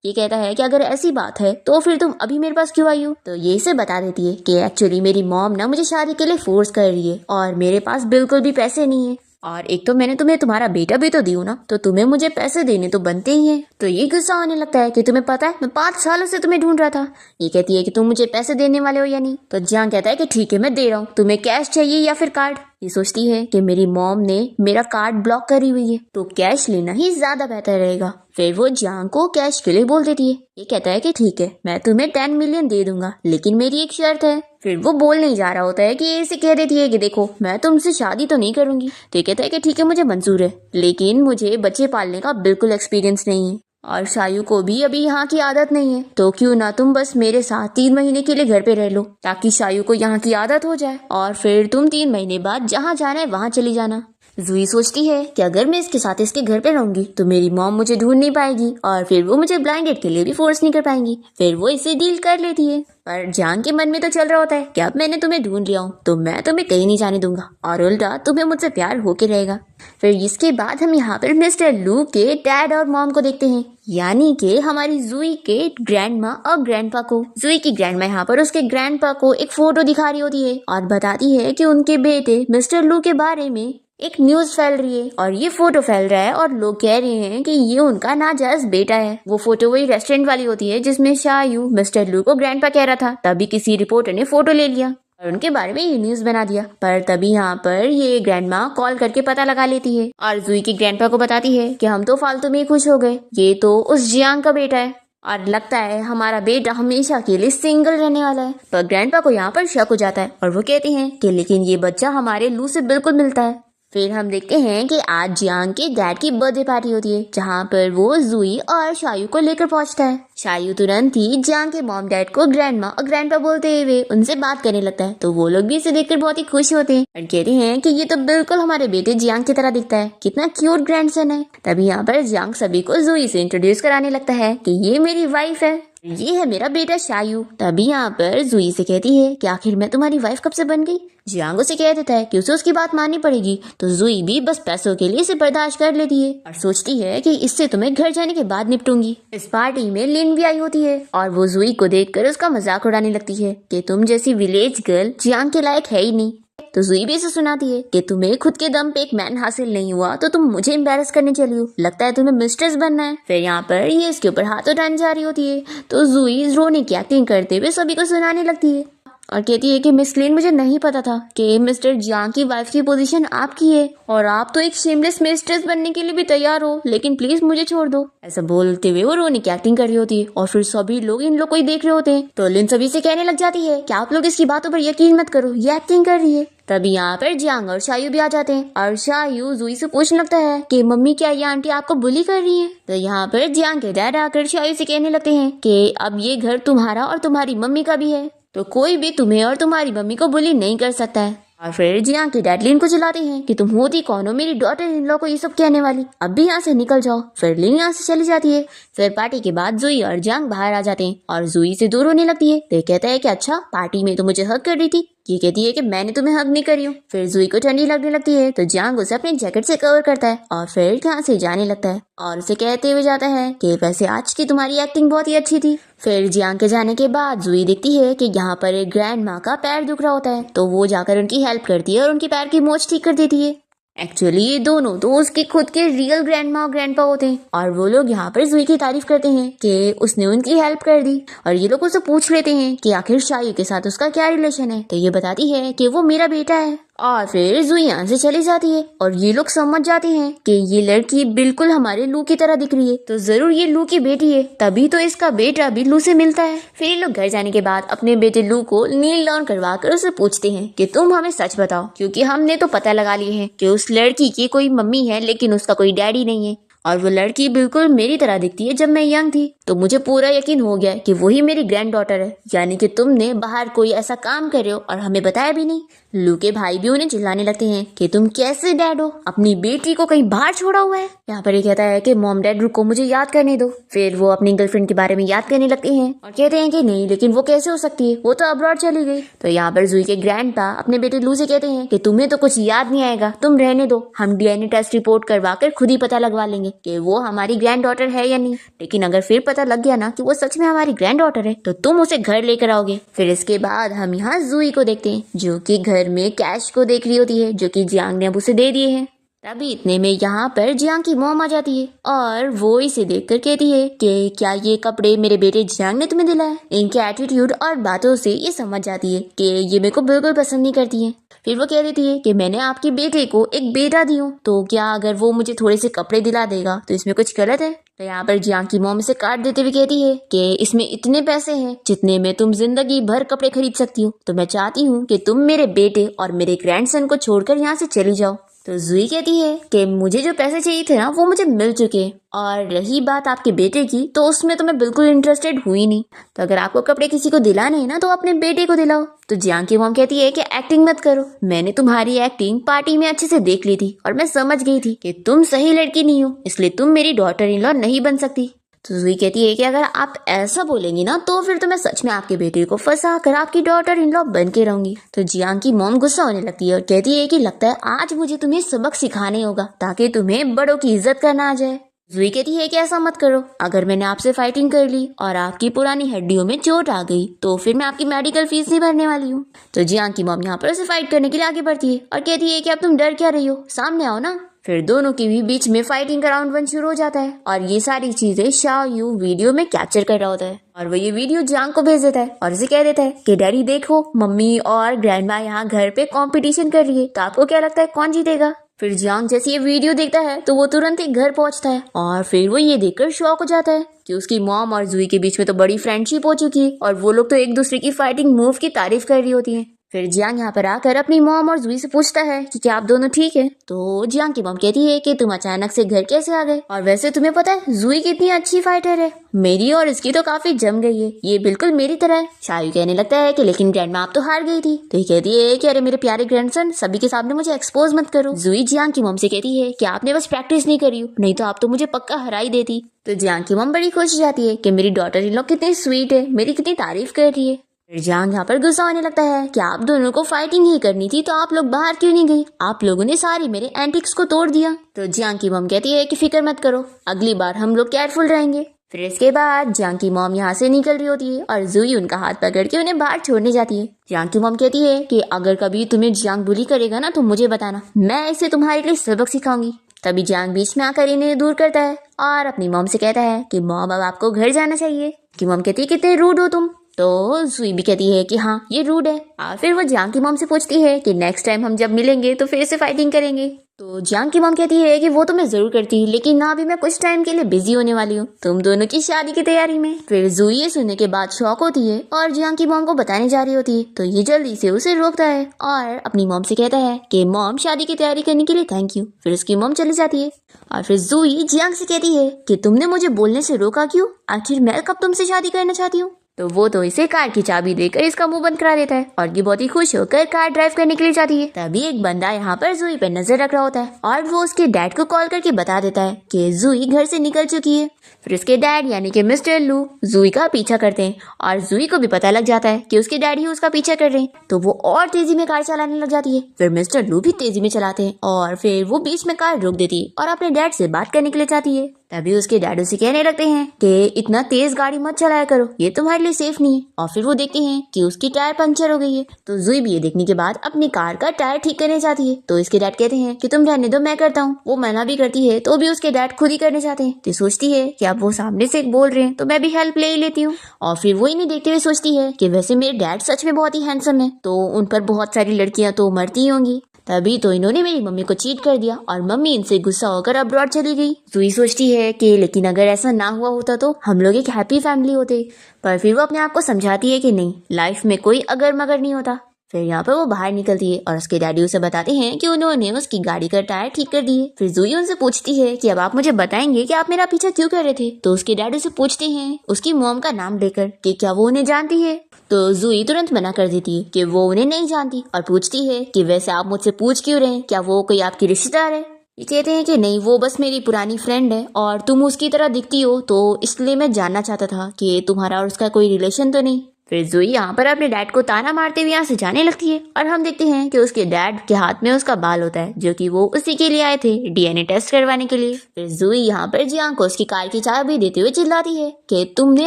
ये कहता है कि अगर ऐसी बात है तो फिर तुम अभी मेरे पास क्यों आई हो? तो ये इसे बता देती है कि एक्चुअली मेरी मॉम ना मुझे शादी के लिए फोर्स कर रही है और मेरे पास बिल्कुल भी पैसे नहीं है, और एक तो मैंने तुम्हें तुम्हारा बेटा भी तो दी ना, तो तुम्हें मुझे पैसे देने तो बनते ही हैं। तो ये गुस्सा होने लगता है कि तुम्हें पता है मैं 5 सालों से तुम्हें ढूंढ रहा था। ये कहती है कि तुम मुझे पैसे देने वाले हो या नहीं? तो जियांग कहता है कि ठीक है मैं दे रहा हूँ, तुम्हें कैश चाहिए या फिर कार्ड? ये सोचती है कि मेरी मॉम ने मेरा कार्ड ब्लॉक करी हुई है, तो कैश लेना ही ज्यादा बेहतर रहेगा। फिर वो जियांग को कैश के लिए बोल देती है। ये कहता है कि ठीक है मैं तुम्हें 10 मिलियन दे दूंगा, लेकिन मेरी एक शर्त है। फिर वो बोल नहीं जा रहा होता है कि ये इसे कह देती है कि देखो मैं तुमसे शादी तो नहीं करूंगी। तो ये कहता है कि ठीक है मुझे मंजूर है, लेकिन मुझे बच्चे पालने का बिल्कुल एक्सपीरियंस नहीं है और शायू को भी अभी यहाँ की आदत नहीं है, तो क्यों ना तुम बस मेरे साथ 3 महीने के लिए घर पे रह लो, ताकि शायू को यहाँ की आदत हो जाए और फिर तुम 3 महीने बाद जहाँ जाना है वहाँ चली जाना। जुई सोचती है कि अगर मैं इसके साथ इसके घर पे रहूंगी तो मेरी मॉम मुझे ढूंढ नहीं पाएगी और फिर वो मुझे ब्लाइंड डेट के लिए भी फोर्स नहीं कर पाएंगी। फिर वो इसे डील कर लेती है, पर जान के मन में तो चल रहा होता है कि अब मैंने तुम्हें ढूंढ लिया हूँ तो मैं तुम्हें कहीं नहीं जाने दूंगा और उल्टा तुम्हें मुझसे प्यार होके रहेगा। फिर इसके बाद हम यहाँ पर मिस्टर लू के डैड और मॉम को देखते हैं, यानी कि हमारी जुई के ग्रैंड माँ और ग्रैंडपा को। जुई की ग्रैंड माँ यहाँ पर उसके ग्रैंडपा को एक फोटो दिखा रही होती है और बताती है कि उनके बेटे मिस्टर लू के बारे में एक न्यूज फैल रही है और ये फोटो फैल रहा है और लोग कह रहे हैं कि ये उनका नाजायज बेटा है। वो फोटो वही रेस्टोरेंट वाली होती है जिसमें शायू मिस्टर लू को ग्रैंडपा कह रहा था, तभी किसी रिपोर्टर ने फोटो ले लिया। और उनके बारे में ये न्यूज बना दिया। पर तभी यहाँ पर ये ग्रैंडमा कॉल करके पता लगा लेती है और जुई की ग्रैंडपा को बताती है कि हम तो फालतू में ही खुश हो गए, ये तो उस जियांग का बेटा है और लगता है हमारा बेटा हमेशा के लिए सिंगल रहने वाला है। पर ग्रैंडपा को यहाँ पर शक हो जाता है और वो कहते हैं कि लेकिन ये बच्चा हमारे लू से बिल्कुल मिलता है। फिर हम देखते हैं कि आज जियांग के डैड की बर्थडे पार्टी होती है जहाँ पर वो जुई और शायू को लेकर पहुंचता है। शायू तुरंत ही जियांग के मॉम डैड को ग्रैंडमा और ग्रैंडपा बोलते हुए उनसे बात करने लगता है, तो वो लोग भी इसे देखकर बहुत ही खुश होते हैं और कहते हैं कि ये तो बिल्कुल हमारे बेटे जियांग की तरह दिखता है, कितना क्यूट ग्रैंडसन है। तभी यहाँ पर जियांग सभी को जुई से इंट्रोड्यूस कराने लगता है कि ये मेरी वाइफ है, ये है मेरा बेटा शायू। तभी यहाँ पर जुई से कहती है कि आखिर मैं तुम्हारी वाइफ कब से बन गई। जियांग उसे कह देता है कि उसे उसकी बात माननी पड़ेगी, तो जुई भी बस पैसों के लिए इसे बर्दाश्त कर लेती है और सोचती है कि इससे तुम्हें घर जाने के बाद निपटूंगी। इस पार्टी में लिन भी आई होती है और वो जुई को देखकर उसका मजाक उड़ाने लगती है कि तुम जैसी विलेज गर्ल जियांग के लायक है ही नहीं। तो जुई भी इसे सुनाती है कि तुम्हें खुद के दम पे एक मैन हासिल नहीं हुआ तो तुम मुझे एम्बेरस करने चली हो, लगता है तुम्हें मिस्ट्रेस बनना है। फिर यहाँ पर ये इसके ऊपर हाथ उठाने जा रही होती है, तो जुई रोने की एक्टिंग करते हुए सभी को सुनाने लगती है और कहती है कि मिस लिन, मुझे नहीं पता था कि मिस्टर जियांग की वाइफ की पोजीशन आपकी है और आप तो एक शेमलेस मिस्ट्रेस बनने के लिए भी तैयार हो, लेकिन प्लीज मुझे छोड़ दो। ऐसा बोलते हुए वो रोने की एक्टिंग कर रही होती है और फिर सभी लोग इन लोग को ही देख रहे होते हैं। तो लिन सभी से कहने लग जाती है कि आप लोग इसकी बातों पर यकीन मत करो, ये एक्टिंग कर रही है। तभी यहाँ पर जियांग और शायू भी आ जाते हैं और शायू जुई से पूछने लगता है कि मम्मी क्या ये आंटी आपको बुली कर रही है। तो यहाँ पर जियांग के डैड आकर शायू से कहने लगते हैं कि अब ये घर तुम्हारा और तुम्हारी मम्मी का भी है, तो कोई भी तुम्हें और तुम्हारी मम्मी को बुली नहीं कर सकता है। और फिर जियांग के डैड लिन को चिल्लाते हैं कि तुम होती कौन हो मेरी डॉटर इन लॉ को ये सब कहने वाली, अब भी यहाँ से निकल जाओ। फिर लिन यहाँ से चली जाती है। फिर पार्टी के बाद जुई और जियांग बाहर आ जाते हैं और जुई से दूर होने लगती है। तो कहता है कि अच्छा पार्टी में तो मुझे हक कर रही थी, ये कहती है कि मैंने तुम्हें हक नहीं करी हूँ। फिर जुई को ठंडी लगने लगती है, तो जियांग उसे अपने जैकेट से कवर करता है और फिर यहाँ से जाने लगता है और उसे कहते हुए जाता है कि वैसे आज की तुम्हारी एक्टिंग बहुत ही अच्छी थी। फिर जियांग के जाने के बाद जुई देखती है कि यहाँ पर एक ग्रैंड माँ का पैर दुख रहा होता है, तो वो जाकर उनकी हेल्प करती है और उनके पैर की मोच ठीक कर देती है। एक्चुअली ये दोनों तो उसके खुद के रियल ग्रैंडमा और ग्रैंडपा होते हैं और वो लोग यहाँ पर जुई की तारीफ करते हैं कि उसने उनकी हेल्प कर दी। और ये लोग उससे पूछ लेते हैं कि आखिर शायू के साथ उसका क्या रिलेशन है, तो ये बताती है कि वो मेरा बेटा है। और फिर जुई यहाँ से चली जाती है और ये लोग समझ जाते हैं कि ये लड़की बिल्कुल हमारे लू की तरह दिख रही है, तो जरूर ये लू की बेटी है, तभी तो इसका बेटा भी लू से मिलता है। फिर ये लोग घर जाने के बाद अपने बेटे लू को नील डाउन करवा कर उसे पूछते हैं कि तुम हमें सच बताओ, क्योंकि हमने तो पता लगा लिए हैं कि उस लड़की की कोई मम्मी है लेकिन उसका कोई डैडी नहीं है और वो लड़की बिल्कुल मेरी तरह दिखती है जब मैं यंग थी, तो मुझे पूरा यकीन हो गया कि वही मेरी ग्रैंड डॉटर है, यानी कि तुमने बाहर कोई ऐसा काम कर रहे हो और हमें बताया भी नहीं। लू के भाई भी उन्हें चिल्लाने लगते हैं कि तुम कैसे डैड हो, अपनी बेटी को कहीं बाहर छोड़ा हुआ है। यहाँ पर ये कहता है कि मॉम डैड रुको, मुझे याद करने दो। फिर वो अपनी गर्लफ्रेंड के बारे में याद करने लगते हैं और कहते हैं कि नहीं, लेकिन वो कैसे हो सकती है, वो तो अब्रॉड चली गई। तो यहाँ पर जुई के ग्रैंडपा अपने बेटे लू से कहते हैं कि तुम्हें तो कुछ याद नहीं आएगा, तुम रहने दो, हम डीएनए टेस्ट रिपोर्ट करवा कर खुद ही पता लगवा लेंगे कि वो हमारी ग्रैंड डॉटर है या नहीं। लेकिन अगर फिर पता लग गया ना कि वो सच में हमारी ग्रैंड डॉटर है, तो तुम उसे घर लेकर आओगे। फिर इसके बाद हम यहाँ जुई को देखते हैं जो कि घर में कैश को देख रही होती है जो कि जियांग ने अब उसे दे दिए हैं। तभी इतने में यहाँ पर जियांग की मॉम आ जाती है और वो इसे देखकर कहती है कि क्या ये कपड़े मेरे बेटे जियांग ने तुम्हें दिलाए। इनके एटीट्यूड और बातों से ये समझ जाती है कि ये मेरे को बिल्कुल पसंद नहीं करती है। फिर वो कह देती है कि मैंने आपके बेटे को एक बेटा दी हूँ, तो क्या अगर वो मुझे थोड़े से कपड़े दिला देगा तो इसमें कुछ गलत है। तो यहाँ पर जियांग की मॉम से काट देते हुए कहती है कि इसमें इतने पैसे हैं जितने में तुम जिंदगी भर कपड़े खरीद सकती हो, तो मैं चाहती हूँ कि तुम मेरे बेटे और मेरे ग्रैंडसन को छोड़कर यहाँ से चली जाओ। तो जुई कहती है कि मुझे जो पैसे चाहिए थे ना वो मुझे मिल चुके हैं, और रही बात आपके बेटे की तो उसमें तो मैं बिल्कुल इंटरेस्टेड हुई नहीं। तो अगर आपको कपड़े किसी को दिलाने हैं ना तो अपने बेटे को दिलाओ। तो जियांग की मॉम कहती है कि एक्टिंग मत करो, मैंने तुम्हारी एक्टिंग पार्टी में अच्छे से देख ली थी और मैं समझ गई थी कि तुम सही लड़की नहीं हो, इसलिए तुम मेरी डॉटर इन लॉ नहीं बन सकती। तो जुई कहती है कि अगर आप ऐसा बोलेंगी ना तो फिर तो मैं सच में आपके बेटे को फंसा कर आपकी डॉटर इन लॉ बन के रहूंगी। तो जियांग की मॉम गुस्सा होने लगती है और कहती है कि लगता है आज मुझे तुम्हें सबक सिखाने होगा ताकि तुम्हें बड़ों की इज्जत करना आ जाए। जुई कहती है कि ऐसा मत करो, अगर मैंने आपसे फाइटिंग कर ली और आपकी पुरानी हड्डियों में चोट आ गई तो फिर मैं आपकी मेडिकल फीस नहीं भरने वाली हूँ। तो जियांग की मॉम यहाँ पर उसे फाइट करने के लिए आगे बढ़ती है और कहती है कि अब तुम डर क्या रही हो, सामने आओ ना। फिर दोनों के भी बीच में फाइटिंग का राउंड 1 शुरू हो जाता है और ये सारी चीजें शाओयू वीडियो में कैप्चर कर रहा होता है और वो ये वीडियो जियांग को भेज देता है और उसे कह देता है कि डैडी देखो, मम्मी और ग्रैंडमा यहाँ घर पे कंपटीशन कर रही है, तो आपको क्या लगता है कौन जीतेगा। फिर जियांग जैसे ये वीडियो देखता है तो वो तुरंत ही घर पहुंचता है और फिर वो ये देखकर शॉक हो जाता है कि उसकी मॉम और जुई के बीच में तो बड़ी फ्रेंडशिप हो चुकी है और वो लोग तो एक दूसरे की फाइटिंग मूव की तारीफ कर रही होती है। फिर जियांग यहाँ पर आकर अपनी मॉम और जुई से पूछता है कि क्या आप दोनों ठीक है। तो जियांग की मॉम कहती है कि तुम अचानक से घर कैसे आ गए, और वैसे तुम्हें पता है जुई कितनी अच्छी फाइटर है, मेरी और इसकी तो काफी जम गई है, ये बिल्कुल मेरी तरह है। शायू कहने लगता है कि लेकिन ग्रैंडमा आप तो हार गई थी। तो ये कहती है कि अरे मेरे प्यारे ग्रैंडसन, सभी के सामने मुझे एक्सपोज मत करो। जुई जियांग की मॉम से कहती है कि आपने बस प्रैक्टिस नहीं करी हो, नहीं तो आप तो मुझे पक्का हरा ही देती। तो जियांग की मॉम बड़ी खुश हो जाती है कि मेरी डॉटर इन लोग कितनी स्वीट है, मेरी कितनी तारीफ कर रही है। फिर जियांग यहाँ पर गुस्सा होने लगता है कि आप दोनों को फाइटिंग ही करनी थी तो आप लोग बाहर क्यों नहीं गई, आप लोगों ने सारी मेरे एंटिक्स को तोड़ दिया। तो जियांग की मॉम कहती है कि फिक्र मत करो, अगली बार हम लोग केयरफुल रहेंगे। फिर इसके बाद जियांग की मॉम यहाँ से निकल रही होती है और जुई उनका हाथ पकड़ के उन्हें बाहर छोड़ने जाती है। जियांग की मॉम कहती है कि अगर कभी तुम्हें जियांग बुली करेगा ना तो मुझे बताना, मैं इसे तुम्हारे लिए सबक सिखाऊंगी। तभी जियांग बीच में आकर इन्हें दूर करता है और अपनी मॉम से कहता है कि मॉम अब आपको घर जाना चाहिए। कि मॉम कहती है कितने रूड हो तुम। तो जुई भी कहती है कि हाँ ये रूड है। और फिर वो जियांग की मॉम से पूछती है कि नेक्स्ट टाइम हम जब मिलेंगे तो फिर से फाइटिंग करेंगे। तो जियांग की मॉम कहती है कि वो तो मैं जरूर करती, लेकिन ना अभी मैं कुछ टाइम के लिए बिजी होने वाली हूँ तुम दोनों की शादी की तैयारी में। फिर जुई ये सुनने के बाद शॉक होती है और जियांग की मॉम को बताने जा रही होती है, तो ये जल्दी से उसे रोकता है और अपनी मॉम से कहता है कि मॉम शादी की तैयारी करने के लिए थैंक यू। फिर उसकी मॉम चली जाती है और फिर जुई जियांग से कहती है कि तुमने मुझे बोलने से रोका क्यों, आखिर मैं कब तुमसे शादी करना चाहती हूँ। तो वो तो इसे कार की चाबी देकर इसका मुंह बंद करा देता है और ये बहुत ही खुश होकर कार ड्राइव करने के लिए जाती है। तभी एक बंदा यहाँ पर जुई पर नजर रख रहा होता है और वो उसके डैड को कॉल करके बता देता है कि जुई घर से निकल चुकी है। फिर उसके डैड यानी कि मिस्टर लू जुई का पीछा करते हैं और जुई को भी पता लग जाता है कि उसके डैड ही उसका पीछा कर रहे हैं, तो वो और तेजी में कार चलाने लग जाती है। फिर मिस्टर लू भी तेजी में चलाते हैं और फिर वो बीच में कार रोक देती है और अपने डैड से बात करने के लिए चाहती है। तभी उसके डैड उसे कहने लगते हैं कि इतना तेज गाड़ी मत चलाया करो, ये तुम्हारे लिए सेफ नहीं है। और फिर वो देखते हैं कि उसकी टायर पंचर हो गई है। तो जुई भी ये देखने के बाद अपनी कार का टायर ठीक करने जाती है। तो इसके डैड कहते हैं कि तुम रहने दो, मैं करता हूँ। वो मना भी करती है तो भी उसके डैड खुद ही करने चाहते हैं। तो सोचती है कि अब वो सामने से बोल रहे हैं तो मैं भी हेल्प ले ही लेती हूँ। और फिर वो इन्हें देखते हुए सोचती है कि वैसे मेरे डैड सच में बहुत ही हैंडसम है, तो उन पर बहुत सारी लड़कियां तो मरती ही होंगी, तभी तो इन्होंने मेरी मम्मी को चीट कर दिया और मम्मी इनसे गुस्सा होकर अब्रॉड चली गई। जुई सोचती है कि लेकिन अगर ऐसा ना हुआ होता तो हम लोग एक हैप्पी फैमिली होते, पर फिर वो अपने आप को समझाती है कि नहीं, लाइफ में कोई अगर मगर नहीं होता। फिर यहाँ पर वो बाहर निकलती है और उसके डैडी उसे बताते हैं कि उन्होंने उसकी गाड़ी का टायर ठीक कर दिए। फिर जुई उनसे पूछती है कि अब आप मुझे बताएंगे कि आप मेरा पीछा क्यों कर रहे थे। तो उसके डैडी से पूछते हैं उसकी मॉम का नाम लेकर कि क्या वो उन्हें जानती है। तो जुई तुरंत मना कर देती है कि वो उन्हें नहीं जानती और पूछती है कि वैसे आप मुझसे पूछ क्यों रहे हैं, क्या वो कोई आपकी रिश्तेदार है। ये कहते हैं कि नहीं, वो बस मेरी पुरानी फ्रेंड है और तुम उसकी तरह दिखती हो, तो इसलिए मैं जानना चाहता था कि तुम्हारा और उसका कोई रिलेशन तो नहीं। फिर जुई यहाँ पर अपने डैड को ताना मारते हुए यहाँ से जाने लगती है और हम देखते हैं कि उसके डैड के हाथ में उसका बाल होता है, जो कि वो उसी के लिए आए थे डीएनए टेस्ट करवाने के लिए। फिर जुई यहाँ पर जियांग को उसकी कार की चाबी देते हुए चिल्लाती है कि तुमने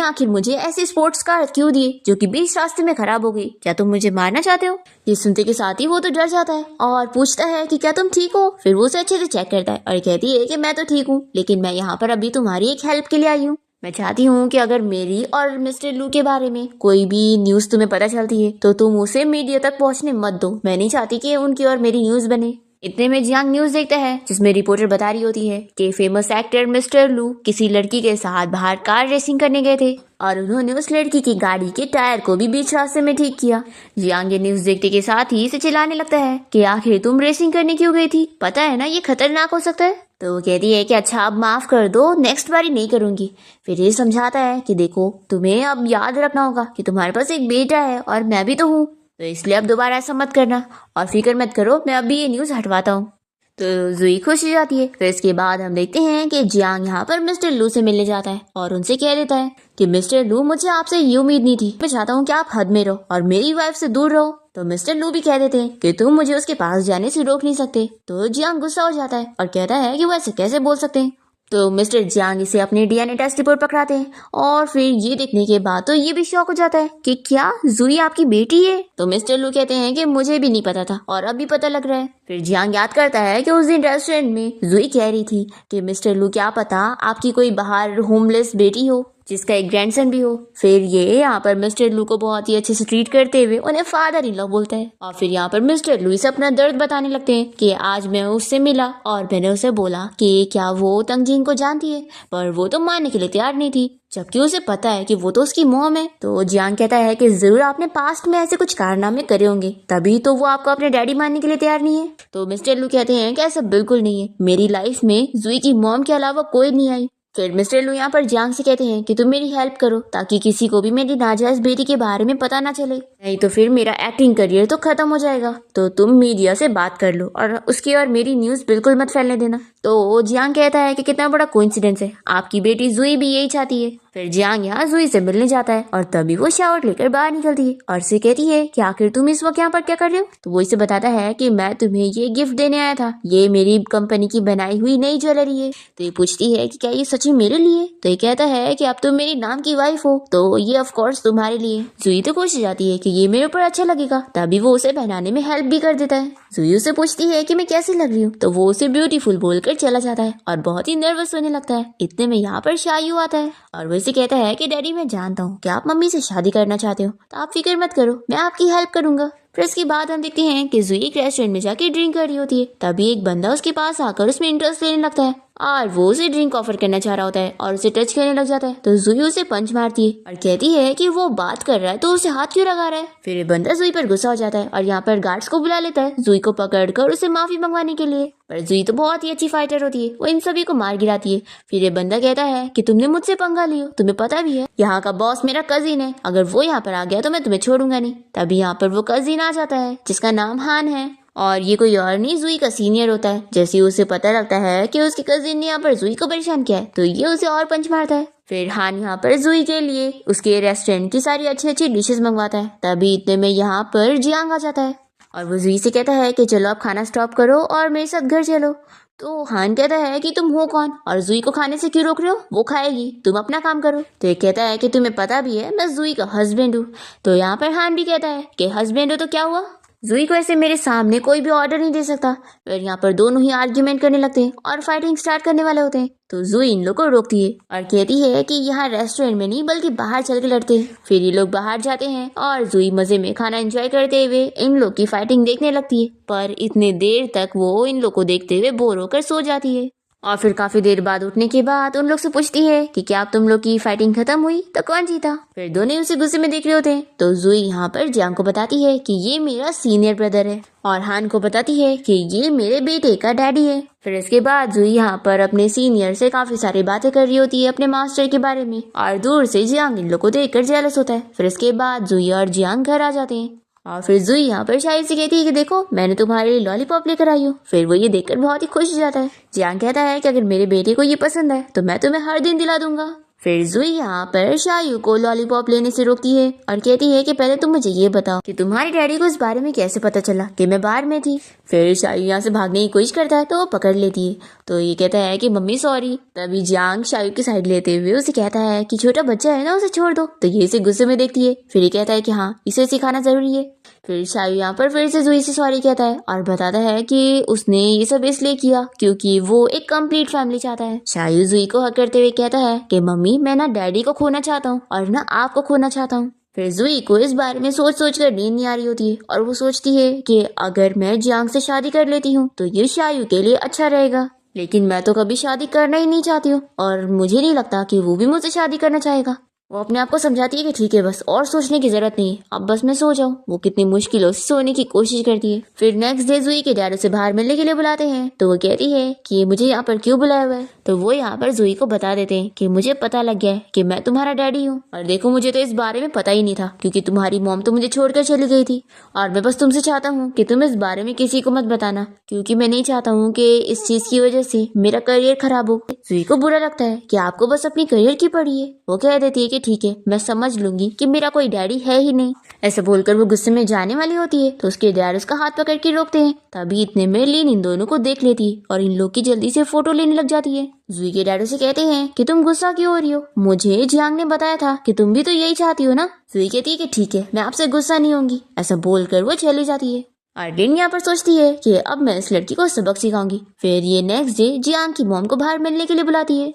आखिर मुझे ऐसी स्पोर्ट्स कार क्यों दी जो कि बीच रास्ते में खराब हो गई, क्या तुम मुझे मारना चाहते हो। ये सुनते के साथ ही वो तो डर जाता है और पूछता है कि क्या तुम ठीक हो। फिर वो उसे अच्छे से चेक करता है और कहती है कि मैं तो ठीक हूँ, लेकिन मैं यहाँ पर अभी तुम्हारी एक हेल्प के लिए आई हूँ। मैं चाहती हूँ कि अगर मेरी और मिस्टर लू के बारे में कोई भी न्यूज तुम्हें पता चलती है तो तुम उसे मीडिया तक पहुँचने मत दो, मैं नहीं चाहती कि उनकी और मेरी न्यूज बने। इतने में जियांग न्यूज देखता है जिसमें रिपोर्टर बता रही होती है कि फेमस एक्टर मिस्टर लू किसी लड़की के साथ बाहर कार रेसिंग करने गए थे और उन्होंने उस लड़की की गाड़ी के टायर को भी बीच रास्ते में ठीक किया। जियांग ये न्यूज देखते के साथ ही इसे चिल्लाने लगता है कि आखिर तुम रेसिंग करने क्यों गई थी, पता है ना ये खतरनाक हो सकता है। तो वो कहती है कि अच्छा अब माफ कर दो, नेक्स्ट बारी नहीं करूंगी। फिर ये समझाता है कि देखो तुम्हें अब याद रखना होगा कि तुम्हारे पास एक बेटा है और मैं भी तो हूँ, तो इसलिए अब दोबारा ऐसा मत करना और फिक्र मत करो, मैं अभी ये न्यूज हटवाता हूँ। तो जुई खुश हो जाती है। फिर इसके बाद हम देखते हैं कि जियांग यहाँ पर मिस्टर लू से मिलने जाता है और उनसे कह देता है कि मिस्टर लू मुझे आपसे ये उम्मीद नहीं थी, मैं चाहता हूँ कि आप हद में रहो और मेरी वाइफ से दूर रहो। तो मिस्टर लू भी कह देते हैं कि तुम मुझे उसके पास जाने से रोक नहीं सकते। तो जियांग गुस्सा हो जाता है और कहता है कि वो ऐसे कैसे बोल सकते हैं। तो मिस्टर जियांग इसे अपने डीएनए टेस्ट रिपोर्ट पकड़ाते हैं और फिर ये देखने के बाद तो ये भी शॉक हो जाता है कि क्या जुई आपकी बेटी है। तो मिस्टर लू कहते हैं कि मुझे भी नहीं पता था और अब भी पता लग रहा है। फिर जियांग याद करता है कि उस दिन रेस्टोरेंट में जुई कह रही थी कि मिस्टर लू क्या पता आपकी कोई बाहर होमलेस बेटी हो जिसका एक ग्रैंडसन भी हो। फिर ये यहाँ पर मिस्टर लू को बहुत ही अच्छे से ट्रीट करते हुए उन्हें फादर इन लॉ बोलता है और फिर यहाँ पर मिस्टर लू इसे अपना दर्द बताने लगते हैं कि आज मैं उससे मिला और मैंने उसे बोला कि क्या वो तंगजीन को जानती है, पर वो तो मानने के लिए तैयार नहीं थी जबकि उसे पता है कि वो तो उसकी मॉम है। तो जियांग कहता है कि जरूर आपने पास्ट में ऐसे कुछ कारनामे करे होंगे तभी तो वो आपको अपने डैडी मानने के लिए तैयार नहीं है। तो मिस्टर लू कहते हैं कि ऐसा बिल्कुल नहीं है, मेरी लाइफ में जुई की मॉम के अलावा कोई नहीं आई। फिर मिस्टर लू यहाँ पर जियांग से कहते हैं कि तुम मेरी हेल्प करो ताकि किसी को भी मेरी नाजायज बेटी के बारे में पता ना चले, नहीं तो फिर मेरा एक्टिंग करियर तो खत्म हो जाएगा। तो तुम मीडिया से बात कर लो और उसकी और मेरी न्यूज बिल्कुल मत फैलने देना। तो जियांग कहता है कि कितना बड़ा कोइंसिडेंस है, आपकी बेटी जुई भी यही चाहती है। फिर जियांग यहाँ जुई से मिलने जाता है और तभी वो शावर लेकर बाहर निकलती है और से कहती है कि आखिर तुम इस वक्त यहाँ पर क्या कर रहे हो। तो वो इसे बताता है कि मैं तुम्हें ये गिफ्ट देने आया था, ये मेरी कंपनी की बनाई हुई नई ज्वेलरी है। तो ये पूछती है कि क्या ये सच में मेरे लिए। तो ये कहता है कि अब तुम मेरी नाम की वाइफ हो तो ये ऑफ कोर्स तुम्हारे लिए। जुई तो खुश जाती है कि ये मेरे ऊपर अच्छा लगेगा, तभी वो उसे पहनाने में हेल्प भी कर देता है। जुई उसे पूछती है कि मैं कैसी लग रही हूँ, तो वो उसे ब्यूटीफुल बोलकर चला जाता है और बहुत ही नर्वस होने लगता है। इतने में यहाँ पर शायू आता है और वो इसे कहता है कि डैडी मैं जानता हूँ कि आप मम्मी से शादी करना चाहते हो, तो आप फिक्र मत करो, मैं आपकी हेल्प करूंगा। फिर इसके बाद हम देखते हैं कि जुई एक रेस्टोरेंट में जाके ड्रिंक कर रही होती है, तभी एक बंदा उसके पास आकर उसमें इंटरेस्ट लेने लगता है और वो उसे ड्रिंक ऑफर करना चाह रहा होता है और उसे टच करने लग जाता है। तो जुई उसे पंच मारती है और कहती है कि वो बात कर रहा है तो उसे हाथ क्यों लगा रहा है। फिर ये बंदा जुई पर गुस्सा हो जाता है और यहाँ पर गार्ड्स को बुला लेता है जुई को पकड़कर उसे माफी मंगवाने के लिए। पर जुई तो बहुत ही अच्छी फाइटर होती है, वो इन सभी को मार गिराती है। फिर ये बंदा कहता है कि तुमने मुझसे पंगा लियो, तुम्हें पता भी है यहाँ का बॉस मेरा कजिन है, अगर वो यहाँ पर आ गया तो मैं तुम्हें छोड़ूंगा नहीं। तभी यहाँ पर वो कजिन आ जाता है जिसका नाम हान है और ये कोई और नहीं जुई का सीनियर होता है। जैसे ही उसे पता लगता है कि उसके कजिन ने यहाँ पर जुई को परेशान किया है तो ये उसे और पंच मारता है। फिर हान यहाँ पर जुई के लिए उसके रेस्टोरेंट की सारी अच्छी अच्छी डिशेस मंगवाता है। तभी इतने में यहाँ पर जियांग आ जाता है और वो जुई से कहता है कि चलो आप खाना स्टॉप करो और मेरे साथ घर चलो। तो हान कहता है कि तुम हो कौन और जुई को खाने से क्यों रोक रहे हो, वो खाएगी, तुम अपना काम करो। तो ये कहता है कि तुम्हें पता भी है मैं जुई का हस्बैंड हूँ। तो यहाँ पर हान भी कहता है कि हस्बैंड हो तो क्या हुआ, जुई को ऐसे मेरे सामने कोई भी ऑर्डर नहीं दे सकता। फिर यहाँ पर दोनों ही आर्ग्यूमेंट करने लगते हैं और फाइटिंग स्टार्ट करने वाले होते हैं। तो जुई इन लोग को रोकती है और कहती है कि यहाँ रेस्टोरेंट में नहीं बल्कि बाहर चल के लड़ते हैं। फिर ये लोग बाहर जाते हैं और जुई मजे में खाना एंजॉय करते हुए इन लोग की फाइटिंग देखने लगती है, पर इतने देर तक वो इन लोग को देखते हुए बोर होकर सो जाती है। और फिर काफी देर बाद उठने के बाद उन लोग से पूछती है कि क्या अब तुम लोग की फाइटिंग खत्म हुई, तो कौन जीता। फिर दोनों उसे गुस्से में देख रहे होते हैं। तो जुई यहाँ पर जियांग को बताती है कि ये मेरा सीनियर ब्रदर है और हान को बताती है कि ये मेरे बेटे का डैडी है। फिर इसके बाद जुई यहाँ पर अपने सीनियर से काफी सारी बातें कर रही होती है अपने मास्टर के बारे में और दूर से जियांग इन लोग को देखकर जेलस होता है। फिर इसके बाद जुई और जियांग घर आ जाते हैं और फिर जुई यहाँ पर शायद से कहती है कि देखो मैंने तुम्हारे लिए लॉलीपॉप लेकर आई हूँ। फिर वो ये देखकर बहुत ही खुश हो जाता है। जियांग कहता है कि अगर मेरे बेटे को ये पसंद है तो मैं तुम्हें हर दिन दिला दूंगा। फिर जुई यहाँ पर शायू को लॉलीपॉप लेने से रोकती है और कहती है कि पहले तुम मुझे ये बताओ कि तुम्हारे डैडी को इस बारे में कैसे पता चला कि मैं बाहर में थी। फिर शायू यहाँ से भागने की कोशिश करता है तो वो पकड़ लेती है। तो ये कहता है कि मम्मी सॉरी। तभी जियांग शायू की साइड लेते हुए उसे कहता है कि छोटा बच्चा है ना, उसे छोड़ दो। तो ये इसे गुस्से में देखती है। फिर ये कहता है कि हाँ इसे सिखाना जरूरी है। फिर शायू यहाँ पर फिर से जुई से सॉरी कहता है और बताता है कि उसने ये सब इसलिए किया क्योंकि वो एक कंप्लीट फैमिली चाहता है। शायू जुई को हक करते हुए कहता है कि मम्मी मैं ना डैडी को खोना चाहता हूँ और ना आपको खोना चाहता हूँ। फिर जुई को इस बारे में सोच सोच कर नींद नहीं आ रही होती है और वो सोचती है कि अगर मैं जियांग से शादी कर लेती हूँ तो ये शायू के लिए अच्छा रहेगा, लेकिन मैं तो कभी शादी करना ही नहीं चाहती हूँ और मुझे नहीं लगता कि वो भी मुझसे शादी करना चाहेगा। वो अपने आप को समझाती है कि ठीक है बस और सोचने की जरूरत नहीं है, अब बस मैं सो जाऊं। वो कितनी मुश्किलों से सोने की कोशिश करती है। फिर नेक्स्ट डे जुई के डैड उसे बाहर मिलने के लिए बुलाते हैं। तो वो कहती है कि ये मुझे यहाँ पर क्यों बुलाया हुआ है। तो वो यहाँ पर जुई को बता देते हैं कि मुझे पता लग गया है कि मैं तुम्हारा डैडी हूँ और देखो मुझे तो इस बारे में पता ही नहीं था क्योंकि तुम्हारी मॉम तो मुझे छोड़कर चली गई थी और मैं बस तुमसे चाहता हूँ कि तुम इस बारे में किसी को मत बताना क्योंकि मैं नहीं चाहता हूँ कि इस चीज की वजह से मेरा करियर खराब हो। जुई को बुरा लगता है कि आपको बस अपनी करियर की पड़ी है। वो कह देती है कि है ठीक है, मैं समझ लूंगी कि मेरा कोई डैडी है ही नहीं। ऐसे बोलकर वो गुस्से में जाने वाली होती है तो उसके डैड उसका हाथ पकड़ के रोकते हैं। तभी इतने में लिन इन दोनों को देख लेती है और इन लोग की जल्दी से फोटो लेने लग जाती है। जुई के डैड उसे कहते हैं कि तुम गुस्सा क्यों हो रही हो, मुझे जियांग ने बताया था कि तुम भी तो यही चाहती हो ना। जुई कहती है कि ठीक है, मैं आपसे गुस्सा नहीं होंगी। ऐसा बोलकर वो चली जाती है। आर्लिन यहाँ पर सोचती है कि अब मैं इस लड़की को सबक सिखाऊंगी। फिर ये नेक्स्ट डे जियांग की मॉम को बाहर मिलने के लिए बुलाती है।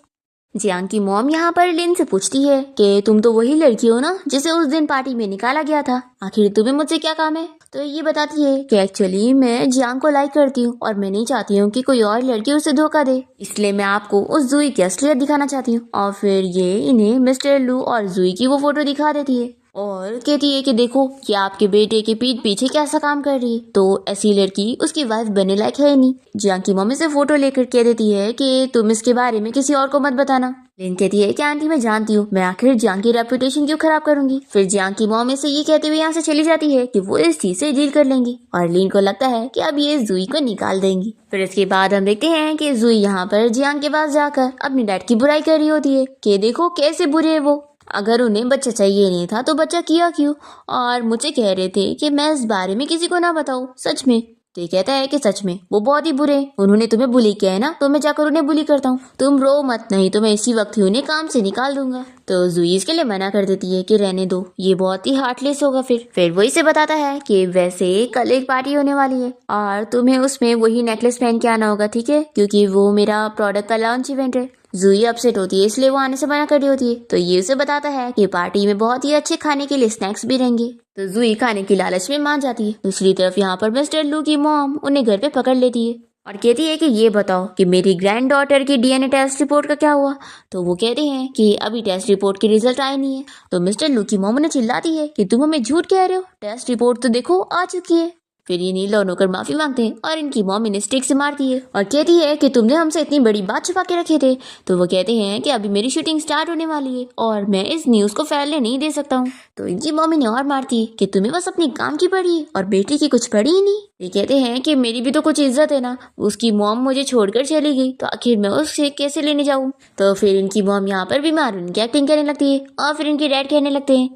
जियांग की मॉम यहाँ पर लिन से पूछती है कि तुम तो वही लड़की हो ना जिसे उस दिन पार्टी में निकाला गया था, आखिर तुम्हें मुझसे क्या काम है। तो ये बताती है कि एक्चुअली मैं जियांग को लाइक करती हूँ और मैं नहीं चाहती हूँ कि कोई और लड़की उसे धोखा दे, इसलिए मैं आपको उस जुई की असलियत दिखाना चाहती हूँ। और फिर ये इन्हें मिस्टर लू और जुई की वो फोटो दिखा देती है और कहती है कि देखो ये आपके बेटे के पीठ पीछे कैसा काम कर रही है, तो ऐसी लड़की उसकी वाइफ बनने लायक है नहीं। जियांग की मम्मी से फोटो लेकर कह देती है कि तुम इसके बारे में किसी और को मत बताना। लिन कहती है कि आंटी मैं जानती हूँ, मैं आखिर जियांग की रेपुटेशन क्यों खराब करूंगी। फिर जियांग की मॉम से ये कहते हुए यहाँ से चली जाती है कि वो इस चीज से डील कर लेंगी और लिन को लगता है कि अब ये जुई को निकाल देंगी। फिर इसके बाद हम देखते हैं कि जुई यहाँ पर जियांग के पास जाकर अपने डैड की बुराई कर रही होती है कि देखो कैसे बुरे है वो, अगर उन्हें बच्चा चाहिए नहीं था तो बच्चा किया क्यों, और मुझे कह रहे थे कि मैं इस बारे में किसी को ना बताऊं। सच में तो ये कहता है कि सच में वो बहुत ही बुरे हैं, उन्होंने तुम्हें बुली किया है ना, तो मैं जाकर उन्हें बुली करता हूँ, तुम रो मत, नहीं तो मैं इसी वक्त ही उन्हें काम से निकाल दूंगा। तो जुई इसके लिए मना कर देती है कि रहने दो, ये बहुत ही हार्टलेस होगा। फिर वो इसे बताता है कि वैसे कल एक पार्टी होने वाली है और तुम्हें उसमें वही नेकलेस पहन के आना होगा, ठीक है, क्योंकि वो मेरा प्रोडक्ट का लॉन्च इवेंट है। जुई अपसेट होती है इसलिए वो आने से मना कर रही होती है। तो ये उसे बताता है कि पार्टी में बहुत ही अच्छे खाने के लिए स्नैक्स भी रहेंगे। तो जुई खाने की लालच में मान जाती है। दूसरी तरफ यहाँ पर मिस्टर लू की मॉम उन्हें घर पे पकड़ लेती है और कहती है कि ये बताओ कि मेरी ग्रैंड डॉटर की डीएनए टेस्ट रिपोर्ट का क्या हुआ। तो वो कहते हैं कि अभी टेस्ट रिपोर्ट के रिजल्ट आए नहीं है। तो मिस्टर लू की मॉम उन्हें चिल्लाती है कि तुम हमें झूठ कह रहे हो, टेस्ट रिपोर्ट तो देखो आ चुकी है। फिर ये नीला होकर माफी मांगते हैं और इनकी मॉम इन्हें स्टिक से मारती है और कहती है कि तुमने हमसे इतनी बड़ी बात छुपा के रखे थे। तो वो कहते हैं कि अभी मेरी शूटिंग स्टार्ट होने वाली है और मैं इस न्यूज को फैलने नहीं दे सकता हूँ। तो इनकी मॉम इन्हें और मारती है कि तुम्हें बस अपनी काम की पड़ी है और बेटी की कुछ पड़ी ही नहीं। ये कहते हैं कि मेरी भी तो कुछ इज्जत है ना, उसकी मॉम मुझे छोड़कर चली गई तो आखिर मैं उससे कैसे लेने जाऊँ। तो फिर इनकी मॉम यहाँ पर बीमार उनकी एक्टिंग करने लगती है और फिर इनके डैड कहने लगते हैं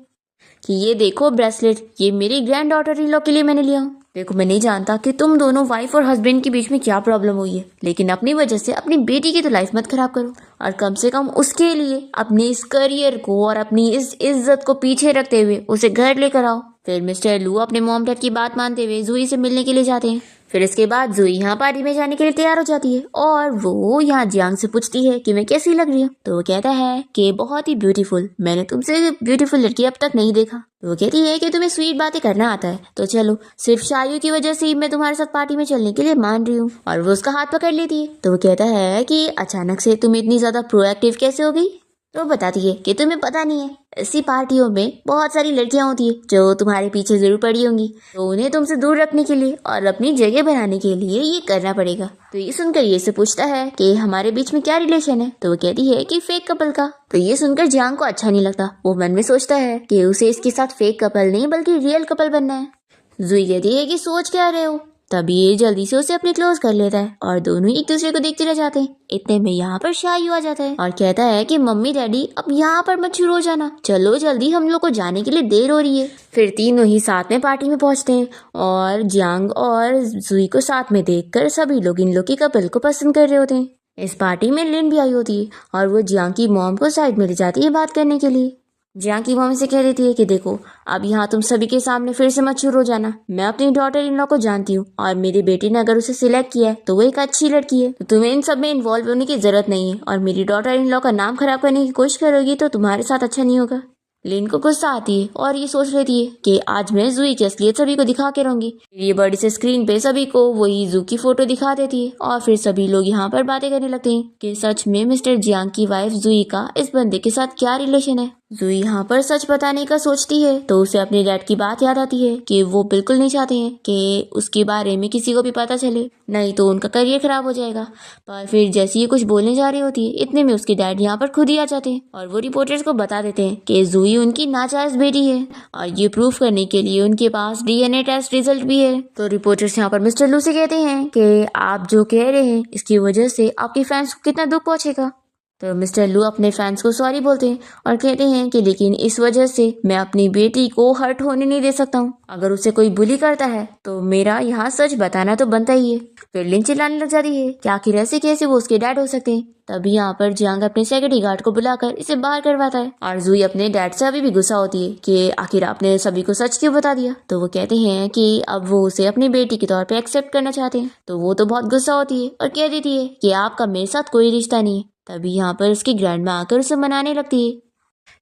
कि ये देखो ब्रेसलेट, ये मेरी ग्रैंड डॉटर इन लोग के लिए मैंने लिया हूँ। देखो मैं नहीं जानता कि तुम दोनों वाइफ और हस्बैंड के बीच में क्या प्रॉब्लम हुई है, लेकिन अपनी वजह से अपनी बेटी की तो लाइफ मत खराब करो और कम से कम उसके लिए अपने इस करियर को और अपनी इस इज्जत को पीछे रखते हुए उसे घर लेकर आओ। फिर मिस्टर लू अपने मॉम डैड की बात मानते हुए जुई से मिलने के लिए जाते हैं। फिर इसके बाद जुई यहाँ पार्टी में जाने के लिए तैयार हो जाती है और वो यहाँ जियांग से पूछती है कि मैं कैसी लग रही हूँ। तो वो कहता है कि बहुत ही ब्यूटीफुल, मैंने तुमसे ब्यूटीफुल लड़की अब तक नहीं देखा। तो वो कहती है कि तुम्हें स्वीट बातें करना आता है, तो चलो सिर्फ शायू की वजह से ही मैं तुम्हारे साथ पार्टी में चलने के लिए मान रही हूँ। और वो उसका हाथ पकड़ लेती है। तो वो कहता है कि अचानक से तुम इतनी ज्यादा प्रोएक्टिव कैसे हो गई। तो बताती है कि तुम्हें पता नहीं है, ऐसी पार्टियों में बहुत सारी लड़कियां होती है जो तुम्हारे पीछे जरूर पड़ी होंगी, तो उन्हें तुमसे दूर रखने के लिए और अपनी जगह बनाने के लिए ये करना पड़ेगा। तो ये सुनकर ये से पूछता है कि हमारे बीच में क्या रिलेशन है। तो वो कहती है कि फेक कपल का। तो ये सुनकर जियांग को अच्छा नहीं लगता। वो मन में सोचता है कि उसे इसके साथ फेक कपल नहीं बल्कि रियल कपल बनना है। जुई कहती है कि सोच क्या रहे हो। तभी ये जल्दी से उसे अपने क्लोज कर लेता है और दोनों एक दूसरे को देखते रह जाते हैं। इतने में यहाँ पर शायू आ जाता है और कहता है कि मम्मी डैडी अब यहाँ पर मत शुरू हो जाना, चलो जल्दी, हम लोग को जाने के लिए देर हो रही है। फिर तीनों ही साथ में पार्टी में पहुंचते हैं और जियांग और जुई को साथ में देखकर सभी लोग इन लोग के कपल को पसंद कर रहे होते हैं। इस पार्टी में लिन भी आई होती है और वो जियांग की मॉम को साइड में ले जाती है बात करने के लिए। जियांग की मॉम से कह देती है कि देखो अब यहाँ तुम सभी के सामने फिर से मत शुरू हो जाना, मैं अपनी डॉटर इन लॉ को जानती हूँ और मेरी बेटी ने अगर उसे सिलेक्ट किया है तो वो एक अच्छी लड़की है, तो तुम्हें इन सब में इन्वॉल्व होने की जरूरत नहीं है और मेरी डॉटर इन लॉ का नाम खराब करने की कोशिश करोगी तो तुम्हारे साथ अच्छा नहीं होगा। लिन को गुस्सा आती है और ये सोच लेती है कि आज मैं जुई की असलियत सभी को दिखा के रहूंगी। ये बड़ी से स्क्रीन पे सभी को वही जू की फोटो दिखा देती है और फिर सभी लोग यहाँ पर बातें करने लगते हैं कि सच में मिस्टर जियांग की वाइफ जुई का इस बंदे के साथ क्या रिलेशन है। जुई यहाँ पर सच बताने का सोचती है तो उसे अपने डैड की बात याद आती है कि वो बिल्कुल नहीं चाहते हैं कि उसके बारे में किसी को भी पता चले, नहीं तो उनका करियर खराब हो जाएगा। पर फिर जैसे ये कुछ बोलने जा रही होती है इतने में उसके डैड यहाँ पर खुद ही आ जाते हैं और वो रिपोर्टर्स को बता देते हैं कि जुई उनकी नाजायज बेटी है और ये प्रूफ करने के लिए उनके पास डीएनए टेस्ट रिजल्ट भी है। तो रिपोर्टर्स यहाँ पर मिस्टर लू से कहते हैं कि आप जो कह रहे हैं इसकी वजह से आपके फैंस को कितना दुख पहुंचेगा। तो मिस्टर लू अपने फैंस को सॉरी बोलते हैं और कहते हैं कि लेकिन इस वजह से मैं अपनी बेटी को हर्ट होने नहीं दे सकता हूँ। अगर उसे कोई बुली करता है तो मेरा यहाँ सच बताना तो बनता ही है। फिर लिन चिल्लाने लग जाती है कि आखिर ऐसे कैसे वो उसके डैड हो सकते हैं। तभी यहाँ पर जियांग अपने सिक्योरिटी गार्ड को बुलाकर इसे बाहर करवाता है और जुई अपने डैड से अभी भी गुस्सा होती है कि आखिर आपने सभी को सच क्यों बता दिया। तो वो कहते हैं कि अब वो उसे अपनी बेटी के तौर पे एक्सेप्ट करना चाहते हैं। तो वो तो बहुत गुस्सा होती है और कह देती है कि आपका मेरे साथ कोई रिश्ता नहीं है। तभी यहाँ पर उसकी ग्रैंडमा आकर उसे मनाने लगती है,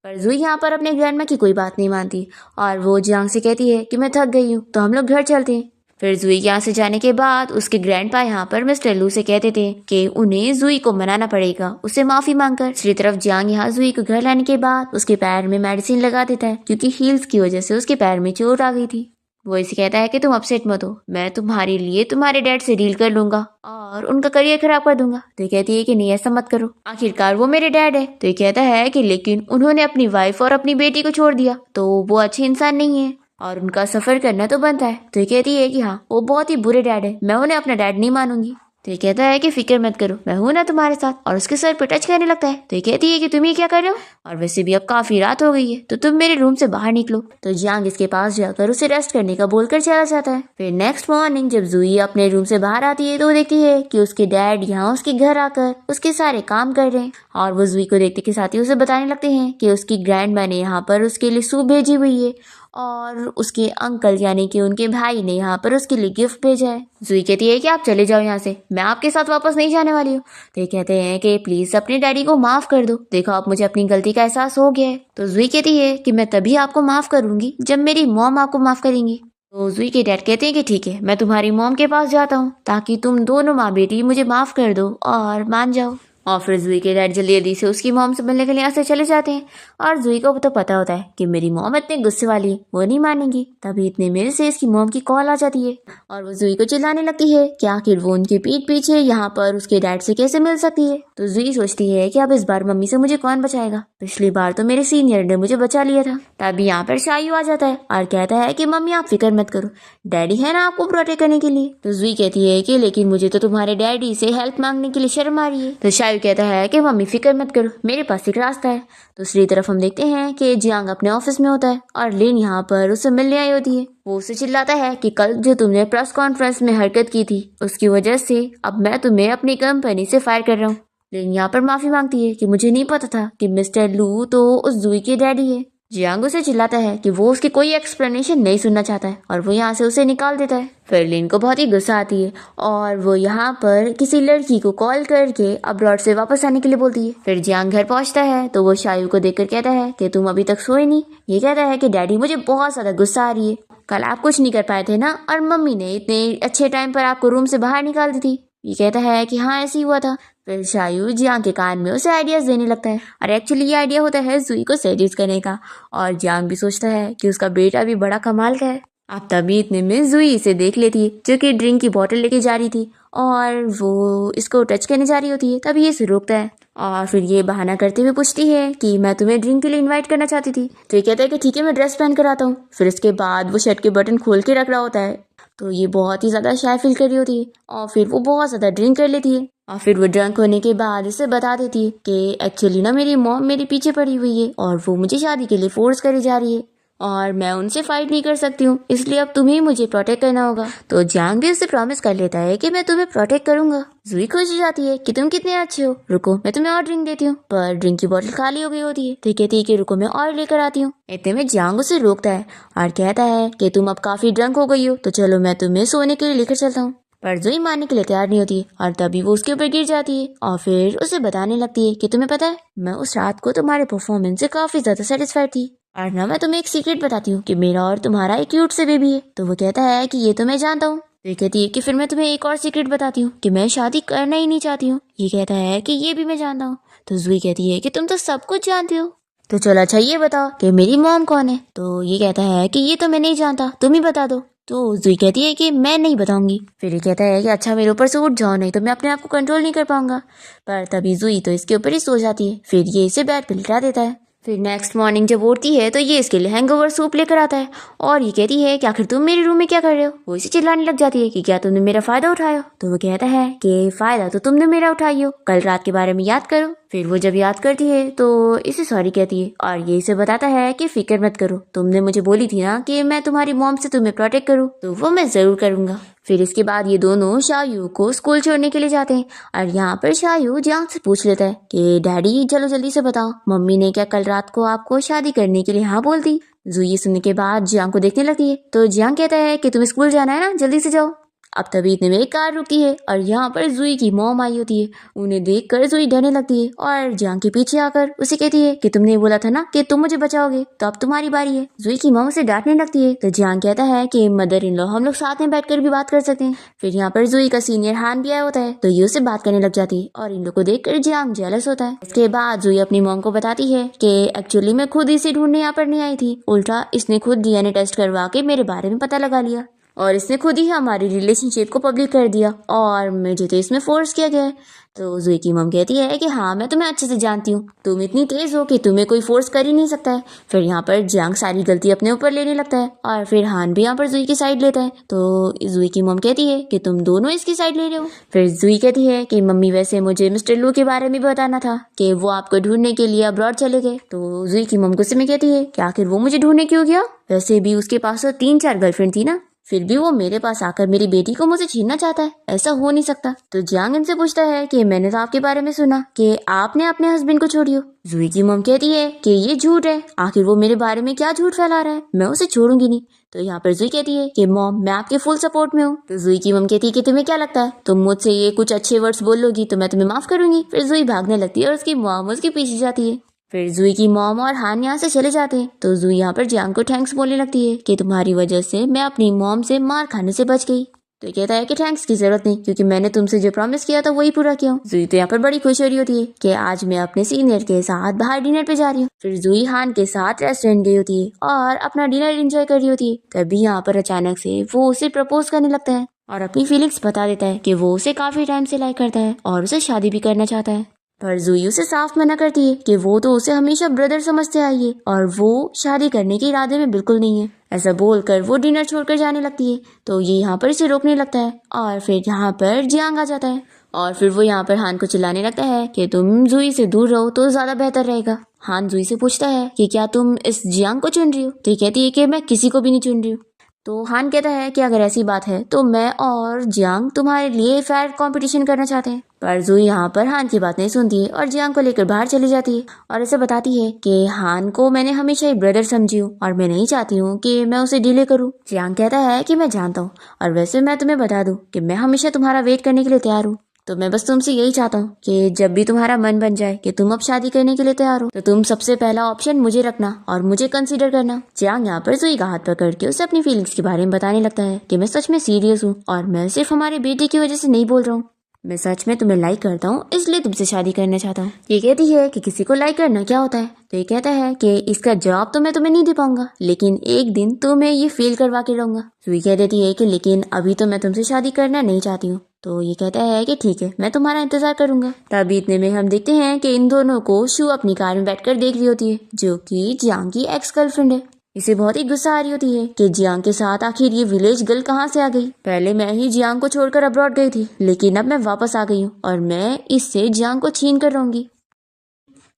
पर जुई यहाँ पर अपने ग्रैंडमा की कोई बात नहीं मानती और वो जियांग से कहती है कि मैं थक गई हूँ तो हम लोग घर चलते हैं। फिर जुई यहाँ से जाने के बाद उसके ग्रैंडपा यहाँ पर मिस्टर लू से कहते थे कि उन्हें जुई को मनाना पड़ेगा उसे माफी मांगकर। दूसरी तरफ जियांग यहाँ जुई को घर लाने के बाद उसके पैर में मेडिसिन लगा देता है क्योंकि हील्स की वजह से उसके पैर में चोट आ गई थी। वो इसे कहता है कि तुम अपसेट मत हो, मैं तुम्हारे लिए तुम्हारे डैड से डील कर लूंगा और उनका करियर खराब कर दूंगा। तो ये कहती है कि नहीं ऐसा मत करो, आखिरकार वो मेरे डैड है। तो ये कहता है कि लेकिन उन्होंने अपनी वाइफ और अपनी बेटी को छोड़ दिया तो वो अच्छे इंसान नहीं है और उनका सफर करना तो बनता है। तो ये कहती है कि हाँ वो बहुत ही बुरे डैड है, मैं उन्हें अपना डैड नहीं मानूंगी। तो ये कहता है कि फिक्र मत करो, मैं हूं ना तुम्हारे साथ, और उसके सर पर टच करने लगता है। तो ये कहती है कि तुम ये क्या कर रहे हो, और वैसे भी अब काफी रात हो गई है तो तुम मेरे रूम से बाहर निकलो। तो जियांग इसके पास जाकर उसे रेस्ट करने का बोलकर चला जाता है। फिर नेक्स्ट मॉर्निंग जब जुई अपने रूम से बाहर आती है तो वो देखती है कि उसके डैड यहाँ उसके घर आकर उसके सारे काम कर रहे हैं और वो जुई को देखते के साथ ही उसे बताने लगते हैं कि उसकी ग्रैंडमा ने यहाँ पर उसके लिए सूप भेजी हुई है और उसके अंकल यानी कि उनके भाई ने यहाँ पर उसके लिए गिफ्ट भेजा है। जुई कहती है कि आप चले जाओ यहाँ से, मैं आपके साथ वापस नहीं जाने वाली हूँ। तो ये कहते हैं कि प्लीज अपने डैडी को माफ कर दो, देखो अब मुझे अपनी गलती का एहसास हो गया है। तो जुई कहती है कि मैं तभी आपको माफ करूंगी जब मेरी मॉम आपको माफ करेंगी। तो जुई के डैड कहते हैं कि ठीक है, मैं तुम्हारी मॉम के पास जाता हूँ ताकि तुम दोनों माँ बेटी मुझे माफ कर दो और मान जाओ। और फिर जुई के डैड जल्दी जल्दी से उसकी मॉम से मिलने के लिए यहाँ से चले जाते हैं और जुई को तो पता होता है कि मेरी मॉम इतने गुस्से वाली है, वो नहीं मानेंगी। तभी इतने मेरे से इसकी मॉम की कॉल आ जाती है और वो जुई को चिल्लाने लगती है कि आखिर वो उनके पीठ पीछे यहाँ पर उसके डैड से कैसे मिल सकती है। तो जुई सोचती है कि अब इस बार मम्मी से मुझे कौन बचाएगा, पिछली बार तो मेरे सीनियर ने मुझे बचा लिया था। तभी यहाँ पर शायू आ जाता है और कहता है कि मम्मी आप फिक्र मत करो, डैडी है ना आपको प्रोटेक्ट करने के लिए। तो जुई कहती है कि लेकिन मुझे तो तुम्हारे डैडी से हेल्प मांगने के लिए शर्म आ रही है। तो शायू कहता है कि मम्मी फिक्र मत करो, मेरे पास एक रास्ता है। दूसरी तरफ हम देखते हैं कि जियांग अपने ऑफिस में होता है और लिन यहाँ पर उसे मिलने आई होती है। वो उसे चिल्लाता है कि कल जो तुमने प्रेस कॉन्फ्रेंस में हरकत की थी उसकी वजह से अब मैं तुम्हें अपनी कंपनी से फायर कर रहा हूँ। लिन यहाँ पर माफी मांगती है कि मुझे नहीं पता था कि मिस्टर लू तो उस जुई के डैडी है। जियांग उसे चिल्लाता है कि वो उसकी कोई एक्सप्लेनेशन नहीं सुनना चाहता है और वो यहाँ से उसे निकाल देता है। फिर लिन को बहुत ही गुस्सा आती है और वो यहाँ पर किसी लड़की को कॉल करके अब्रॉड से वापस आने के लिए बोलती है। फिर जियांग घर पहुँचता है तो वो शायू को देखकर कहता है कि तुम अभी तक सोए नहीं। ये कहता है कि डैडी मुझे बहुत ज्यादा गुस्सा आ रही है, कल आप कुछ नहीं कर पाए थे ना और मम्मी ने इतने अच्छे टाइम पर आपको रूम से बाहर निकाल दी थी। ये कहता है कि हाँ ऐसे ही हुआ था। फिर शायू जियांग के कान में उसे आइडियाज देने लगता है और एक्चुअली ये आइडिया होता है जुई को सेड्यूस करने का और जियांग भी सोचता है कि उसका बेटा भी बड़ा कमाल का है। अब तभी इतने में जुई इसे देख लेती है जो कि ड्रिंक की बोतल लेके जा रही थी और वो इसको टच करने जा रही होती है। तभी ये इसे रोकता है और फिर ये बहाना करते हुए पूछती है कि मैं तुम्हें ड्रिंक के लिए इनवाइट करना चाहती थी। तो ये कहता है कि ठीक है मैं ड्रेस पहन कर आता हूँ। फिर इसके बाद वो शर्ट के बटन खोल के रख रहा होता है तो ये बहुत ही ज्यादा शाय फील कर रही होती है और फिर वो बहुत ज्यादा ड्रिंक कर लेती है और फिर वो ड्रंक होने के बाद इसे बता देती है कि एक्चुअली ना मेरी मॉम मेरे पीछे पड़ी हुई है और वो मुझे शादी के लिए फोर्स करी जा रही है और मैं उनसे फाइट नहीं कर सकती हूँ, इसलिए अब तुम्हें मुझे प्रोटेक्ट करना होगा। तो जियांग भी उससे प्रॉमिस कर लेता है कि मैं तुम्हें प्रोटेक्ट करूंगा। जुई खुश हो जाती है कि तुम कितने अच्छे हो, रुको मैं तुम्हें और ड्रिंक देती हूँ। पर ड्रिंक की बोतल खाली हो गई होती है तो कहती है कि रुको मैं और लेकर आती हूँ। इतने में जियांग उसे रोकता है और कहता है कि तुम अब काफी ड्रंक हो गई हो तो चलो मैं तुम्हें सोने के लिए लेकर चलता हूँ। पर जुई मानने के लिए तैयार नहीं होती और तभी वो उसके ऊपर गिर जाती है और फिर उसे बताने लगती है कि तुम्हें पता है मैं उस रात को तुम्हारे परफॉर्मेंस से काफी ज्यादा सेटिस्फाइड थी और ना मैं तुम्हें एक सीक्रेट बताती हूँ कि मेरा और तुम्हारा एक क्यूट से बेबी है। तो वो कहता है कि ये तो मैं जानता हूँ। तो ये कहती है कि फिर मैं तुम्हें एक और सीक्रेट बताती हूँ कि मैं शादी करना ही नहीं चाहती हूँ। ये कहता है कि ये भी मैं जानता हूँ। तो जुई कहती है कि तुम तो सब कुछ जानती हो, तो चलो अच्छा ये बताओ कि मेरी मॉम कौन है। तो ये कहता है कि ये तो मैं नहीं जानता, तुम ही बता दो। तो जुई कहती है कि मैं नहीं बताऊंगी। फिर ये कहता है कि अच्छा मेरे ऊपर से उठ जाओ नहीं तो मैं अपने आप को कंट्रोल नहीं कर पाऊंगा। पर तभी जुई तो इसके ऊपर ही सो जाती है। फिर ये इसे बेड पे लिटा देता है। फिर नेक्स्ट मॉर्निंग जब उठती है तो ये इसके लिए हैंगओवर सूप लेकर आता है और ये कहती है कि आखिर तुम मेरे रूम में क्या कर रहे हो। वो इसे चिल्लाने लग जाती है कि क्या तुमने मेरा फायदा उठाया। तो वो कहता है कि फायदा तो तुमने मेरा उठाई हो, कल रात के बारे में याद करो। फिर वो जब याद करती है तो इसे सॉरी कहती है और ये इसे बताता है कि फिक्र मत करो, तुमने मुझे बोली थी ना कि मैं तुम्हारी मॉम से तुम्हें प्रोटेक्ट करूँ, तो वो मैं जरूर करूंगा। फिर इसके बाद ये दोनों शायू को स्कूल छोड़ने के लिए जाते हैं और यहाँ पर शायू जियांग से पूछ लेता है कि डैडी चलो जल्दी से बताओ, मम्मी ने क्या कल रात को आपको शादी करने के लिए हाँ बोल दी। जू ये सुनने के बाद जियांग को देखने लगती है तो जियांग कहता है कि तुम्हें स्कूल जाना है ना, जल्दी से जाओ। अब तभी इतने में एक कार रुकती है और यहाँ पर जुई की मॉम आई होती है। उन्हें देखकर जुई डरने लगती है और जियांग के पीछे आकर उसे कहती है कि तुमने बोला था ना कि तुम मुझे बचाओगे, तो अब तुम्हारी बारी है। जुई की मॉम उसे डांटने लगती है तो जियांग कहता है कि मदर इन लॉ हम लोग साथ में बैठकर भी बात कर सकते हैं। फिर यहाँ पर जुई का सीनियर हान भी आया होता है तो ये उससे बात करने लग जाती है और इन लोग को देखकर जियांग जेलस होता है। इसके बाद जुई अपनी मॉम को बताती है कि एक्चुअली मैं खुद इसे ढूंढने यहाँ पर नहीं आई थी, उल्टा इसने खुद डीएनए टेस्ट करवा के मेरे बारे में पता लगा लिया और इसने खुद ही हमारी रिलेशनशिप को पब्लिक कर दिया और मुझे तो इसमें फोर्स किया गया है। तो जुई की मम कहती है कि हाँ मैं तुम्हें अच्छे से जानती हूँ, तुम इतनी तेज हो कि तुम्हें कोई फोर्स कर ही नहीं सकता है। फिर यहाँ पर जियांग सारी गलती अपने ऊपर लेने लगता है और फिर हान भी यहाँ पर जुई की साइड लेता है। तो जुई की मम कहती है कि तुम दोनों इसकी साइड ले रहे हो। फिर जुई कहती है कि मम्मी वैसे मुझे मिस्टर लू के बारे में बताना था कि वो आपको ढूंढने के लिए अब्रॉड चले गए। तो जुई की मम गुस्से में कहती है कि आखिर वो मुझे ढूंढने क्यों गया, वैसे भी उसके पास तो 3-4 गर्लफ्रेंड थी ना, फिर भी वो मेरे पास आकर मेरी बेटी को मुझसे छीनना चाहता है, ऐसा हो नहीं सकता। तो जियांग इनसे पूछता है कि मैंने तो आपके बारे में सुना कि आपने अपने हस्बैंड को छोड़ी हो। जुई की मम कहती है कि ये झूठ है, आखिर वो मेरे बारे में क्या झूठ फैला रहा है, मैं उसे छोड़ूंगी नहीं। तो यहाँ पर जुई कहती है कि मॉम मैं आपके फुल सपोर्ट में हूँ। तो जुई की मम कहती है कि तुम्हें क्या लगता है तुम मुझसे ये कुछ अच्छे वर्ड्स बोल लोगी तो मैं तुम्हें माफ करूंगी। फिर जुई भागने लगती है और उसकी मॉम उसके पीछे जाती है। फिर जुई की मॉम और हान यहाँ से चले जाते हैं तो जुई यहाँ पर जियांग को थैंक्स बोलने लगती है कि तुम्हारी वजह से मैं अपनी मॉम से मार खाने से बच गई। तो कहता है कि थैंक्स की जरूरत नहीं, क्योंकि मैंने तुमसे जो प्रॉमिस किया था वही पूरा किया हूँ। जुई तो यहाँ पर बड़ी खुश हो रही होती है कि आज मैं अपने सीनियर के साथ बाहर डिनर पे जा रही हूँ। फिर जुई हान के साथ रेस्टोरेंट गई होती है और अपना डिनर एंजॉय कर रही होती है। तभी यहाँ पर अचानक से वो उसे प्रपोज करने लगता है और अपनी फीलिंग्स बता देता है कि वो उसे काफी टाइम से लाइक करता है और उसे शादी भी करना चाहता है। पर जुई उसे साफ मना करती है कि वो तो उसे हमेशा ब्रदर समझते आई है और वो शादी करने के इरादे में बिल्कुल नहीं है। ऐसा बोलकर वो डिनर छोड़कर जाने लगती है तो ये यहाँ पर इसे रोकने लगता है और फिर यहाँ पर जियांग आ जाता है और फिर वो यहाँ पर हान को चिल्लाने लगता है कि तुम जुई से दूर रहो तो ज्यादा बेहतर रहेगा। हान जुई से पूछता है कि क्या तुम इस जियांग को चुन रही हो, तो ये कहती है कि मैं किसी को भी नहीं चुन रही हूँ। तो हान कहता है कि अगर ऐसी बात है तो मैं और जियांग तुम्हारे लिए फेयर कंपटीशन करना चाहते हैं। पर जुई यहाँ पर हान की बात नहीं सुनती है और जियांग को लेकर बाहर चली जाती है और इसे बताती है कि हान को मैंने हमेशा ही ब्रदर समझी हूँ और मैं नहीं चाहती हूँ कि मैं उसे डिले करूँ। जियांग कहता है कि मैं जानता हूँ और वैसे मैं तुम्हें बता दूँ कि मैं हमेशा तुम्हारा वेट करने के लिए तैयार हूँ, तो मैं बस तुमसे यही चाहता हूँ कि जब भी तुम्हारा मन बन जाए कि तुम अब शादी करने के लिए तैयार हो तो तुम सबसे पहला ऑप्शन मुझे रखना और मुझे कंसीडर करना। जियांग यहाँ पर जुई का हाथ पकड़ के उसे अपनी फीलिंग्स के बारे में बताने लगता है कि मैं सच में सीरियस हूँ और मैं सिर्फ हमारे बेटे की वजह से नहीं बोल रहा हूँ, मैं सच में तुम्हें लाइक करता हूँ इसलिए तुमसे शादी करना चाहता हूँ। ये कहती है कि किसी को लाइक करना क्या होता है, तो ये कहता है कि इसका जवाब तो मैं तुम्हें नहीं दे पाऊंगा लेकिन एक दिन तुम्हें ये फील करवा के रहूंगा। जुई कह देती है कि लेकिन अभी तो मैं तुमसे शादी करना नहीं चाहती हूँ। तो ये कहता है कि ठीक है मैं तुम्हारा इंतजार करूंगा। तभी इतने में हम देखते हैं कि इन दोनों को शू अपनी कार में बैठकर देख रही होती है जो कि जियांग की एक्स गर्लफ्रेंड है। इसे बहुत ही गुस्सा आ रही होती है कि जियांग के साथ आखिर ये विलेज गर्ल कहाँ से आ गई। पहले मैं ही जियांग को छोड़कर अब्रॉड गई थी लेकिन अब मैं वापस आ गई हूँ और मैं इससे जियांग को छीन कर रहूंगी।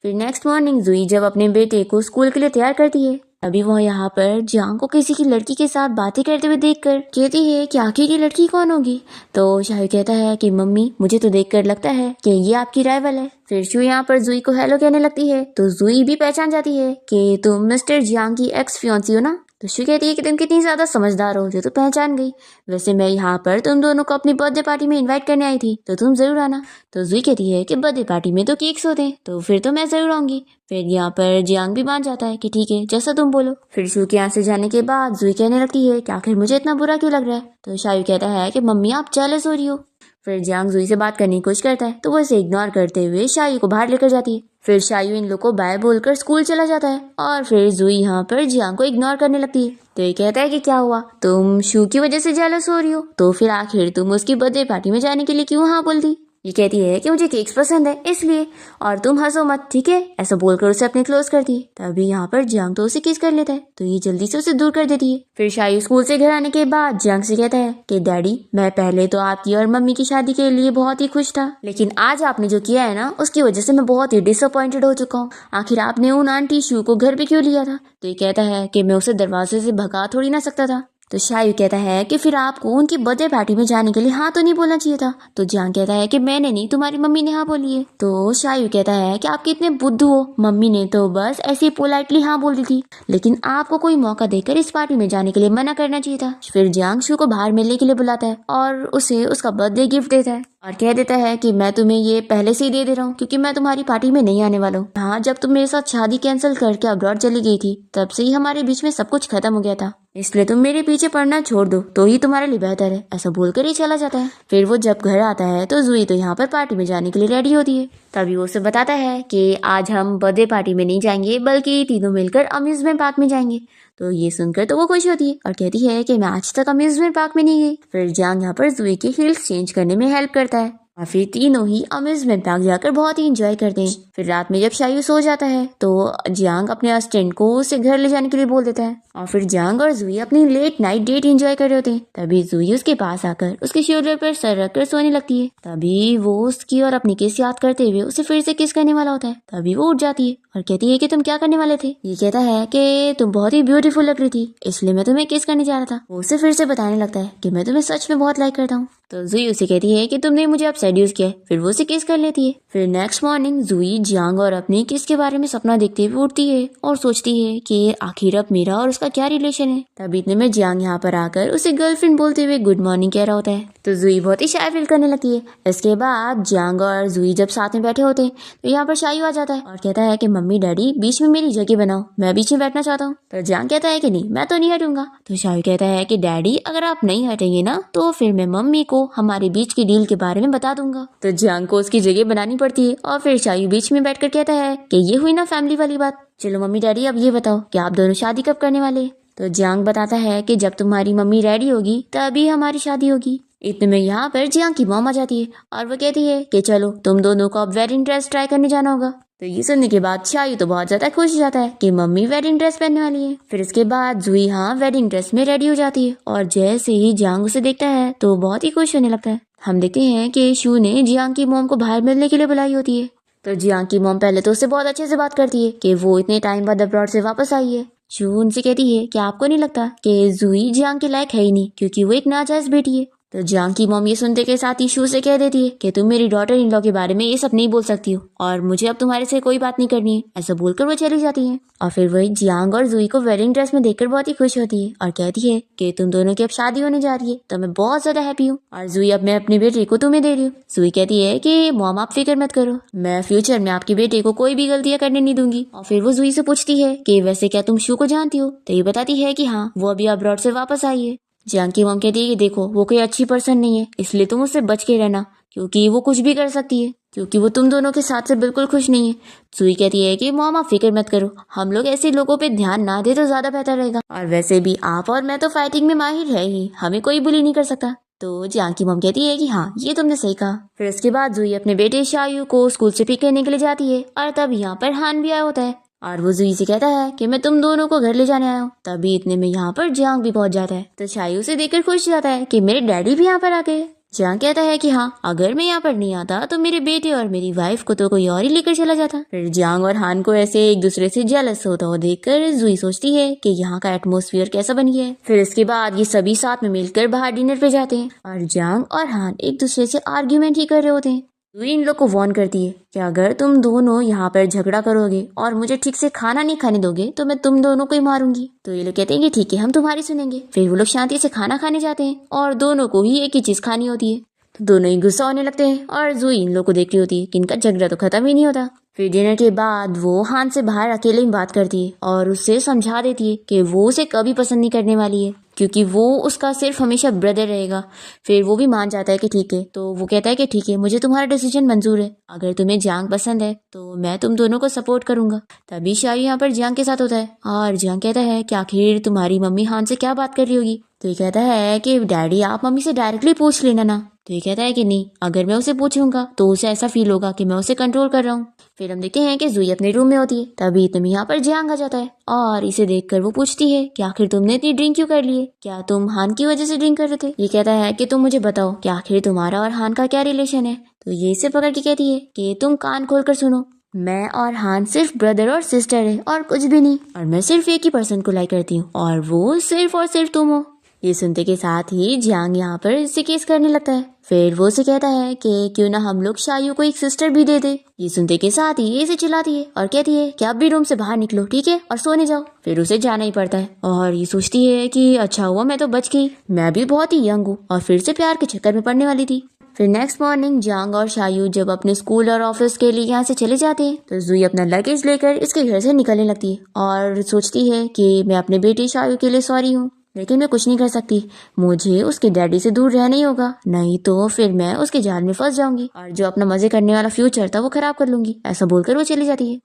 फिर नेक्स्ट मॉर्निंग जुई जब अपने बेटे को स्कूल के लिए तैयार करती है तभी वो यहाँ पर जियांग को किसी की लड़की के साथ बातें करते हुए देखकर कहती है कि आखिर ये लड़की कौन होगी। तो शायू कहता है कि मम्मी मुझे तो देखकर लगता है कि ये आपकी राइवल है। फिर शू यहाँ पर जुई को हेलो कहने लगती है तो जुई भी पहचान जाती है कि तुम मिस्टर जियांग की एक्स फियांसी हो ना। तो शू कहती है कि तुम कितनी ज्यादा समझदार हो जो तो पहचान गई, वैसे मैं यहाँ पर तुम दोनों को अपनी बर्थडे पार्टी में इनवाइट करने आई थी तो तुम जरूर आना। तो जुई कहती है कि बर्थडे पार्टी में तो केक्स होते हैं तो फिर तो मैं जरूर आऊंगी। फिर यहाँ पर जियांग भी मान जाता है कि ठीक है जैसा तुम बोलो। फिर शू के यहाँ से जाने के बाद जुई कहने लगती है कि आखिर मुझे इतना बुरा क्यों लग रहा है। तो शायू कहता है कि मम्मी आप जेलस हो रही हो। फिर जियांग जुई से बात करने की कोशिश करता है तो वो इसे इग्नोर करते हुए शायू को बाहर लेकर जाती है। फिर शायू इन लोग को बाय बोलकर स्कूल चला जाता है और फिर जुई यहाँ पर जियांग को इग्नोर करने लगती है। तो ये कहता है कि क्या हुआ, तुम शू की वजह से जेलस हो रही हो तो फिर आखिर तुम उसकी बर्थडे पार्टी में जाने के लिए क्यों हाँ बोल दी। ये कहती है कि मुझे केक्स पसंद है इसलिए, और तुम हंसो मत, ठीक है। ऐसा बोलकर उसे अपने क्लोज करती है। तभी यहाँ पर जियांग तो उसे किस कर लेता है, तो ये जल्दी से उसे दूर कर देती है। फिर शायू स्कूल से घर आने के बाद जियांग से कहता है कि डैडी, मैं पहले तो आपकी और मम्मी की शादी के लिए बहुत ही खुश था, लेकिन आज आपने जो किया है ना, उसकी वजह से मैं बहुत ही डिसअपॉइंटेड हो चुका हूँ। आखिर आपने उन आंटी शू को घर पे क्यों लिया था? तो ये कहता है कि मैं उसे दरवाजे से भगा थोड़ी ना सकता था। तो शायू कहता है कि फिर आपको उनकी बर्थडे पार्टी में जाने के लिए हाँ तो नहीं बोलना चाहिए था। तो जियांग कहता है कि मैंने नहीं, तुम्हारी मम्मी ने हाँ बोली है। तो शायू कहता है कि आप कितने बुद्धू हो, मम्मी ने तो बस ऐसे ही पोलाइटली हाँ बोल दी थी, लेकिन आपको कोई मौका देकर इस पार्टी में जाने के लिए मना करना चाहिए था। फिर जियांग शू को बाहर मिलने के लिए बुलाता है और उसे उसका बर्थडे गिफ्ट देता है और कह देता है कि मैं तुम्हें ये पहले से ही दे रहा हूँ क्योंकि मैं तुम्हारी पार्टी में नहीं आने वाला हूँ। हाँ, जब तुम मेरे साथ शादी कैंसिल करके अब्रॉड चली गई थी तब से ही हमारे बीच में सब कुछ खत्म हो गया था, इसलिए तुम मेरे पीछे पड़ना छोड़ दो तो ही तुम्हारे लिए बेहतर है। ऐसा बोलकर ही चला जाता है। फिर वो जब घर आता है तो जुई तो यहाँ पर पार्टी में जाने के लिए रेडी होती है। तभी वो उसे बताता है कि आज हम बर्थडे पार्टी में नहीं जाएंगे बल्कि तीनों मिलकर अम्यूजमेंट पार्क में जाएंगे। तो ये सुनकर तो वो खुश होती है और कहती है कि मैं आज तक अम्यूजमेंट पार्क में नहीं गई। फिर जियांग यहाँ पर जुई के हील्स चेंज करने में हेल्प करता है और फिर तीनों ही अम्यूजमेंट पार्क जाकर बहुत ही एंजॉय करते हैं। फिर रात में जब शायू सो जाता है तो जियांग अपने असिस्टेंट को उसे घर ले जाने के लिए बोल देता है और फिर जियांग और जुई अपनी लेट नाइट डेट एंजॉय कर रहे होते हैं। तभी जुई उसके पास आकर उसके शोल्डर पर सर रखकर सोने लगती है। तभी वो उसकी और अपनी किस याद करते हुए उसे फिर से किस करने वाला होता है। तभी वो उठ जाती है और कहती है कि तुम क्या करने वाले थे? ये कहता है कि तुम बहुत ही ब्यूटीफुल लग रही थी इसलिए मैं तुम्हें किस करने जा रहा था। वो उसे फिर से बताने लगता है कि मैं तुम्हें सच में बहुत लाइक करता हूँ। तो जुई उसे कहती है कि तुमने मुझे अब सेड्यूस किया है। फिर वो उसे किस कर लेती है। फिर नेक्स्ट मॉर्निंग जुई जियांग और अपनी किस के बारे में सपना देखते हुए उठती है और सोचती है कि आखिर अब मेरा और उसका क्या रिलेशन है। तभी इतने में जियांग यहाँ पर आकर उसे गर्लफ्रेंड बोलते हुए गुड मॉर्निंग कह रहा होता है। तो जुई बहुत ही शाय फील करने लगती है। इसके बाद जियांग और जुई जब साथ में बैठे होते हैं तो यहाँ पर शायू आ जाता है और कहता है कि मम्मी डैडी बीच में मेरी जगह बनाओ, मैं बीच में बैठना चाहता हूँ। तो जियांग कहता है कि नहीं, मैं तो नहीं हटूंगा। तो शायू कहता है कि डैडी अगर आप नहीं हटेंगे ना तो फिर मैं मम्मी को हमारे बीच की डील के बारे में बता दूंगा। तो जियांग को उसकी जगह बनानी पड़ती है और फिर शायू बीच में बैठकर कहता है कि ये हुई ना फैमिली वाली बात। चलो मम्मी डैडी अब ये बताओ कि आप दोनों शादी कब करने वाले? तो जियांग बताता है कि जब तुम्हारी मम्मी रेडी होगी तभी हमारी शादी होगी। इतने में यहाँ पर जियांग की मॉम आ जाती है और वो कहती है कि चलो तुम दोनों को अब वेडिंग ड्रेस ट्राई करने जाना होगा। तो ये सुनने के बाद शायू तो बहुत ज्यादा खुश हो जाता है कि मम्मी वेडिंग ड्रेस पहनने वाली है। फिर इसके बाद जुई यहाँ वेडिंग ड्रेस में रेडी हो जाती है और जैसे ही जियांग उसे देखता है तो बहुत ही खुश होने लगता है। हम देखते हैं कि शू ने जियांग की मॉम को बाहर मिलने के लिए बुलाई होती है। तो जियांग की मॉम पहले तो उससे बहुत अच्छे से बात करती है कि वो इतने टाइम बाद अब्रॉड से वापस आई है। शू उनसे कहती है कि आपको नहीं लगता कि जुई जियांग के लायक है ही नहीं क्योंकि वो एक नाजायज बेटी है। तो जियांग की मॉम ये सुनते के साथ ही शू से कह देती है कि तुम मेरी डॉटर इन लॉ के बारे में ये सब नहीं बोल सकती हो और मुझे अब तुम्हारे से कोई बात नहीं करनी है। ऐसा बोलकर वो चली जाती है और फिर वही जियांग और जुई को वेडिंग ड्रेस में देखकर बहुत ही खुश होती है और कहती है कि तुम दोनों की अब शादी होने जा रही है तो मैं बहुत ज्यादा हैप्पी हूँ और जुई अब मैं अपने बेटे को तुम्हें दे रही हूँ। जुई कहती है कि मॉम आप फिक्र मत करो, मैं फ्यूचर में आपके बेटे को कोई भी गलतियां करने नहीं दूंगी। और फिर वो जुई से पूछती है कि वैसे क्या तुम शू को जानती हो? तो ये बताती है कि हाँ, वो अभी अब्रॉड से वापस आई है। जियांग की मॉम कहती है कि देखो वो कोई अच्छी पर्सन नहीं है इसलिए तुम उससे बच के रहना क्योंकि वो कुछ भी कर सकती है, क्योंकि वो तुम दोनों के साथ से बिल्कुल खुश नहीं है। जुई कहती है कि मॉम आप फिक्र मत करो, हम लोग ऐसे लोगों पे ध्यान ना दे तो ज्यादा बेहतर रहेगा और वैसे भी आप और मैं तो फाइटिंग में माहिर है ही, हमें कोई बुली नहीं कर सकता। तो जियांग की मॉम कहती है कि हाँ ये तुमने सही कहा। फिर उसके बाद जुई अपने बेटे शायू को स्कूल से पिक करने के लिए जाती है और तब यहाँ पर हान भी आया होता है और वो जुई से कहता है कि मैं तुम दोनों को घर ले जाने आया हूँ। तभी इतने में यहाँ पर जियांग भी पहुंच जाता है। तो शायू से देखकर खुश हो जाता है कि मेरे डैडी भी यहाँ पर आ गए। जियांग कहता है कि हाँ, अगर मैं यहाँ पर नहीं आता तो मेरे बेटे और मेरी वाइफ को तो कोई और ही लेकर चला जाता। फिर जियांग और हान को ऐसे एक दूसरे से जेलस होता हुआ देखकर जुई सोचती है कि यहाँ का एटमॉस्फेयर कैसा बन गया है। फिर इसके बाद ये सभी साथ में मिलकर बाहर डिनर पे जाते हैं और जियांग और हान एक दूसरे से आर्ग्यूमेंट ही कर रहे होते हैं। जुई इन लोग को वार्न करती है कि अगर तुम दोनों यहाँ पर झगड़ा करोगे और मुझे ठीक से खाना नहीं खाने दोगे तो मैं तुम दोनों को ही मारूंगी। तो ये लोग कहते हैं कि ठीक है, हम तुम्हारी सुनेंगे। फिर वो लोग शांति से खाना खाने जाते हैं और दोनों को ही एक ही चीज खानी होती है। तो दोनों ही गुस्सा होने लगते हैं और जुई इन लोग को देख रही होती है कि इनका झगड़ा तो खत्म ही नहीं होता। फिर डिनर के बाद वो हान से बाहर अकेले में बात करती है और उससे समझा देती है कि वो उसे कभी पसंद नहीं करने वाली है क्योंकि वो उसका सिर्फ हमेशा ब्रदर रहेगा। फिर वो भी मान जाता है कि ठीक है। तो वो कहता है कि ठीक है, मुझे तुम्हारा डिसीजन मंजूर है, अगर तुम्हें जियांग पसंद है तो मैं तुम दोनों को सपोर्ट करूंगा। तभी शायू यहाँ पर जियांग के साथ होता है और जियांग कहता है कि आखिर तुम्हारी मम्मी हान से क्या बात कर रही होगी। तो ये कहता है कि डैडी आप मम्मी से डायरेक्टली पूछ लेना ना। तो ये कहता है कि नहीं, अगर मैं उसे पूछूंगा तो उसे ऐसा फील होगा कि मैं उसे कंट्रोल कर रहा हूँ। फिर हम देखते हैं कि जुई अपने रूम में होती है, तभी इतने में यहाँ पर जियांग आ जाता है और इसे देखकर वो पूछती है कि आखिर तुमने इतनी ड्रिंक क्यों कर ली है, क्या तुम हान की वजह से ड्रिंक कर रहे थे। ये कहता है कि तुम मुझे बताओ कि आखिर तुम्हारा और हान का क्या रिलेशन है। तो ये इसे पकड़ के कहती है कि तुम कान खोल कर सुनो, मैं और हान सिर्फ ब्रदर और सिस्टर है और कुछ भी नहीं, और मैं सिर्फ एक ही पर्सन को लाइक करती हूँ और वो सिर्फ और सिर्फ तुम हो। ये सुनते के साथ ही जियांग यहाँ पर इससे केस करने लगता है। फिर वो उसे कहता है कि क्यों ना हम लोग शायू को एक सिस्टर भी दे दे। ये सुनते के साथ ही ये इसे चिल्लाती है और कहती है कि आप भी रूम से बाहर निकलो, ठीक है, और सोने जाओ। फिर उसे जाना ही पड़ता है और ये सोचती है कि अच्छा हुआ मैं तो बच गई, मैं भी बहुत ही यंग हूँ और फिर से प्यार के चक्कर में पड़ने वाली थी। फिर नेक्स्ट मॉर्निंग जियांग और शायू जब अपने स्कूल और ऑफिस के लिए यहाँ से चले जाते हैं तो जुई अपना लगेज लेकर इसके घर से निकलने लगती है और सोचती है कि मैं अपने बेटे शायू के लिए सॉरी हूँ, लेकिन मैं कुछ नहीं कर सकती, मुझे उसके डैडी से दूर रहना ही होगा, नहीं तो फिर मैं उसके जाल में फंस जाऊंगी और जो अपना मजे करने वाला फ्यूचर था वो खराब कर लूंगी। ऐसा बोलकर वो चली जाती है।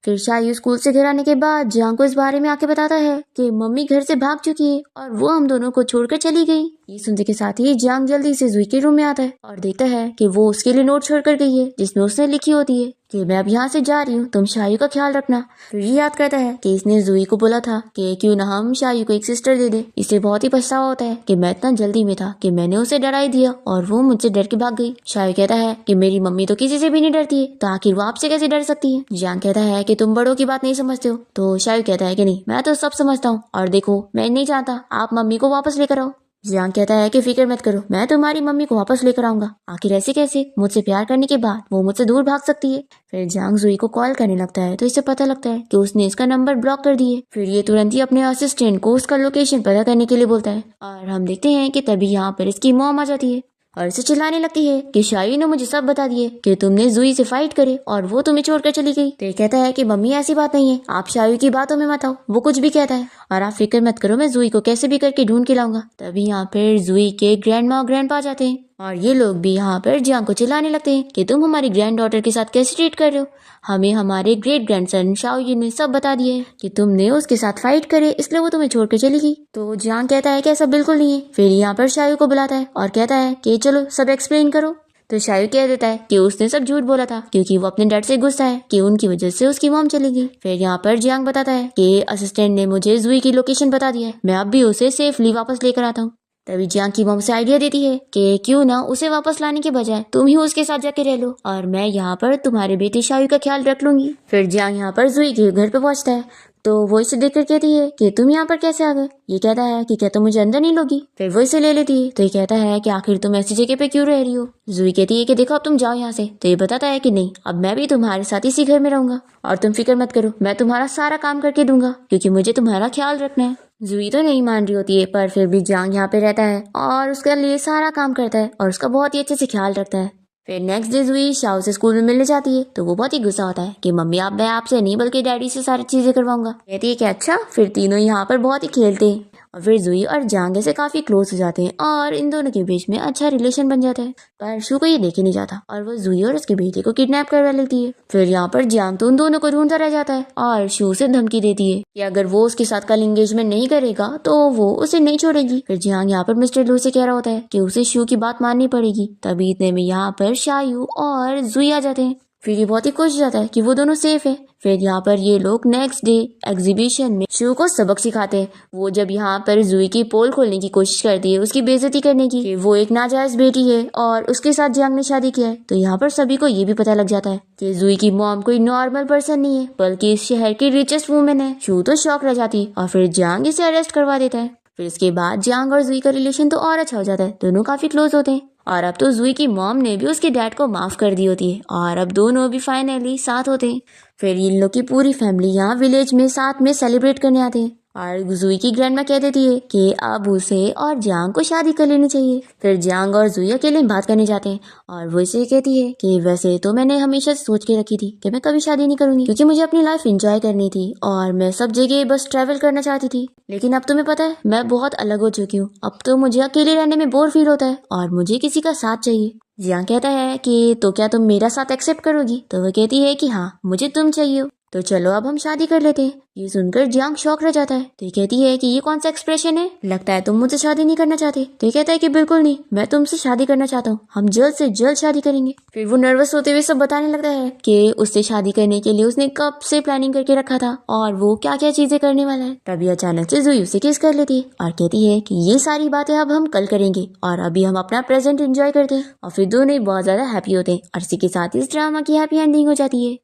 फिर शायू स्कूल से घर आने के बाद जियांग को इस बारे में आके बताता है कि मम्मी घर से भाग चुकी है और वो हम दोनों को छोड़कर चली गई। ये सुनते के साथ ही जियांग जल्दी से जुई के रूम में आता है और देखता है कि वो उसके लिए नोट छोड़ कर गई है जिसमें उसने लिखी होती है कि मैं अब यहाँ से जा रही हूँ, तुम शायू का ख्याल रखना। फिर ये याद करता है कि इसने जुई को बोला था कि क्यों ना हम शायू को एक सिस्टर दे दे। इसे बहुत ही पछतावा होता है कि मैं इतना जल्दी में था कि मैंने उसे डरा ही दिया और वो मुझसे डर के भाग गई। शायू कहता है कि मेरी मम्मी तो किसी से भी नहीं डरती है, तो आखिर वो आपसे कैसे डर सकती है। जियांग कहता है कि तुम बड़ों की बात नहीं समझते हो। तो शायू कहता है कि नहीं, मैं तो सब समझता हूँ और देखो मैं नहीं चाहता आप मम्मी को वापस लेकर आओ। जियांग कहता है कि फिक्र मत करो, मैं तुम्हारी मम्मी को वापस लेकर आऊंगा। आखिर ऐसे कैसे, मुझसे प्यार करने के बाद वो मुझसे दूर भाग सकती है। फिर जियांग जुई को कॉल करने लगता है तो इसे पता लगता है कि उसने इसका नंबर ब्लॉक कर दिए। फिर ये तुरंत ही अपने असिस्टेंट को उसका लोकेशन पता करने के लिए बोलता है और हम देखते हैं कि तभी यहाँ पर इसकी मॉम आ जाती है और इसे चिल्लाने लगती है कि शायू ने मुझे सब बता दिए कि तुमने जुई से फाइट करे और वो तुम्हें छोड़कर चली गई। तो ये कहता है कि मम्मी ऐसी बात नहीं है, आप शायू की बातों में मत आओ, वो कुछ भी कहता है और आप फिक्र मत करो, मैं जुई को कैसे भी करके ढूंढ के लाऊंगा। तभी यहाँ पर जुई के ग्रैंड माँ और ग्रैंड पा जाते हैं और ये लोग भी यहाँ पर जियांग को चिल्लाने लगते हैं कि तुम हमारी ग्रैंड डॉटर के साथ कैसे ट्रीट कर रहे हो, हमें हमारे ग्रेट ग्रैंडसन शाओ ने सब बता दिया है कि तुमने उसके साथ फाइट करे इसलिए वो तुम्हें छोड़कर चली गई। तो जियांग कहता है कि ऐसा बिल्कुल नहीं है। फिर यहाँ पर शायू को बुलाता है और कहता है कि चलो सब एक्सप्लेन करो। तो शायू कह देता है कि उसने सब झूठ बोला था क्योंकि वो अपने डर से गुस्सा है कि उनकी वजह से उसकी मॉम चली गई। फिर यहाँ पर जियांग बताता है कि असिस्टेंट ने मुझे जुई की लोकेशन बता दिया है, मैं अब भी उसे सेफली वापस लेकर आता हूँ। तभी जियांग की मॉम से आइडिया देती है कि क्यों ना उसे वापस लाने के बजाय तुम ही उसके साथ जाके रह लो और मैं यहाँ पर तुम्हारे बेटे शायू का ख्याल रख लूंगी। फिर जियांग यहाँ पर जुई के घर पे पहुंचता है तो वो इसे देखकर कहती है कि तुम यहाँ पर कैसे आ गए। ये कहता है कि क्या तुम मुझे अंदर नहीं लोगी। फिर वो इसे ले लेती है तो ये कहता है कि आखिर तुम ऐसी जगह पे क्यों रह रही हो। जुई कहती है कि देखो अब तुम जाओ यहाँ से। तो ये बताता है कि नहीं, अब मैं भी तुम्हारे साथ इसी घर में रहूंगा और तुम फिक्र मत करो, मैं तुम्हारा सारा काम करके दूंगा क्योंकि मुझे तुम्हारा ख्याल रखना है। जुई तो नहीं मान रही होती है पर फिर भी जियांग यहाँ पे रहता है और उसके लिए सारा काम करता है और उसका बहुत ही अच्छे से ख्याल रखता है। फिर नेक्स्ट डे जुई शाओ से स्कूल में मिलने जाती है तो वो बहुत ही गुस्सा होता है कि मम्मी आप मैं आपसे नहीं बल्कि डैडी से सारी चीजें करवाऊंगा। कहती है कि अच्छा। फिर तीनों यहाँ पर बहुत ही खेलते हैं और फिर जुई और जियांग से काफी क्लोज हो जाते हैं और इन दोनों के बीच में अच्छा रिलेशन बन जाता है। पर शू को ये देखे नहीं जाता और वो जुई और उसके बेटे को किडनैप करवा लेती है। फिर यहाँ पर जियांग तो उन दोनों को ढूंढता रह जाता है और शू से धमकी देती है कि अगर वो उसके साथ कल एंगेजमेंट नहीं करेगा तो वो उसे नहीं छोड़ेगी। फिर जियांग यहाँ पर मिस्टर लू से कह रहा होता है कि उसे शू की बात माननी पड़ेगी। तभी इतने में यहाँ पर शायू और जुई आ जाते हैं। फिर ये बहुत ही खुश हो जाता है कि वो दोनों सेफ है। फिर यहाँ पर ये लोग नेक्स्ट डे एग्जीबिशन में शू को सबक सिखाते हैं। वो जब यहाँ पर जुई की पोल खोलने की कोशिश करती है उसकी बेइज्जती करने की, वो एक नाजायज बेटी है और उसके साथ जियांग ने शादी किया है। तो यहाँ पर सभी को ये भी पता लग जाता है कि जुई की मॉम कोई नॉर्मल पर्सन नहीं है बल्कि इस शहर की रिचेस्ट वुमेन है। शू तो शॉक रह जाती है और फिर जियांग इसे अरेस्ट करवा देता है। फिर इसके बाद जियांग और जुई का रिलेशन तो और अच्छा हो जाता है, दोनों काफी क्लोज होते हैं और अब तो जुई की मॉम ने भी उसके डैड को माफ कर दी होती है और अब दोनों भी फाइनली साथ होते हैं। फिर इन लोग की पूरी फैमिली यहाँ विलेज में साथ में सेलिब्रेट करने आते हैं और जुई की ग्रैंडमा कह देती है कि अब उसे और जियांग को शादी कर लेनी चाहिए। फिर जियांग और जुई अकेले बात करने जाते हैं और वो इसे कहती है कि वैसे तो मैंने हमेशा सोच के रखी थी कि मैं कभी शादी नहीं करूंगी क्योंकि मुझे अपनी लाइफ एंजॉय करनी थी और मैं सब जगह बस ट्रैवल करना चाहती थी, लेकिन अब तुम्हें पता है मैं बहुत अलग हो चुकी हूँ। अब तो मुझे अकेले रहने में बोर फील होता है और मुझे किसी का साथ चाहिए। जियांग कहता है कि तो क्या तुम मेरा साथ एक्सेप्ट करोगी। तो वो कहती है कि हाँ मुझे तुम चाहिए हो। तो चलो अब हम शादी कर लेते हैं। ये सुनकर जियांग शॉक रह जाता है। तो ये कहती है कि ये कौन सा एक्सप्रेशन है, लगता है तुम मुझसे शादी नहीं करना चाहते। तो ये कहता है कि बिल्कुल नहीं, मैं तुमसे शादी करना चाहता हूँ, हम जल्द से जल्द शादी करेंगे। फिर वो नर्वस होते हुए सब बताने लगता है कि उससे शादी करने के लिए उसने कब से प्लानिंग करके रखा था और वो क्या क्या चीजें करने वाला है। तभी अचानक से जुई उसे किस कर लेती है और कहती है कि ये सारी बातें अब हम कल करेंगे और अभी हम अपना प्रेजेंट एंजॉय करते हैं। और फिर दोनों बहुत ज्यादा हैप्पी होते हैं और इसी के साथ इस ड्रामा की हैप्पी एंडिंग हो जाती है।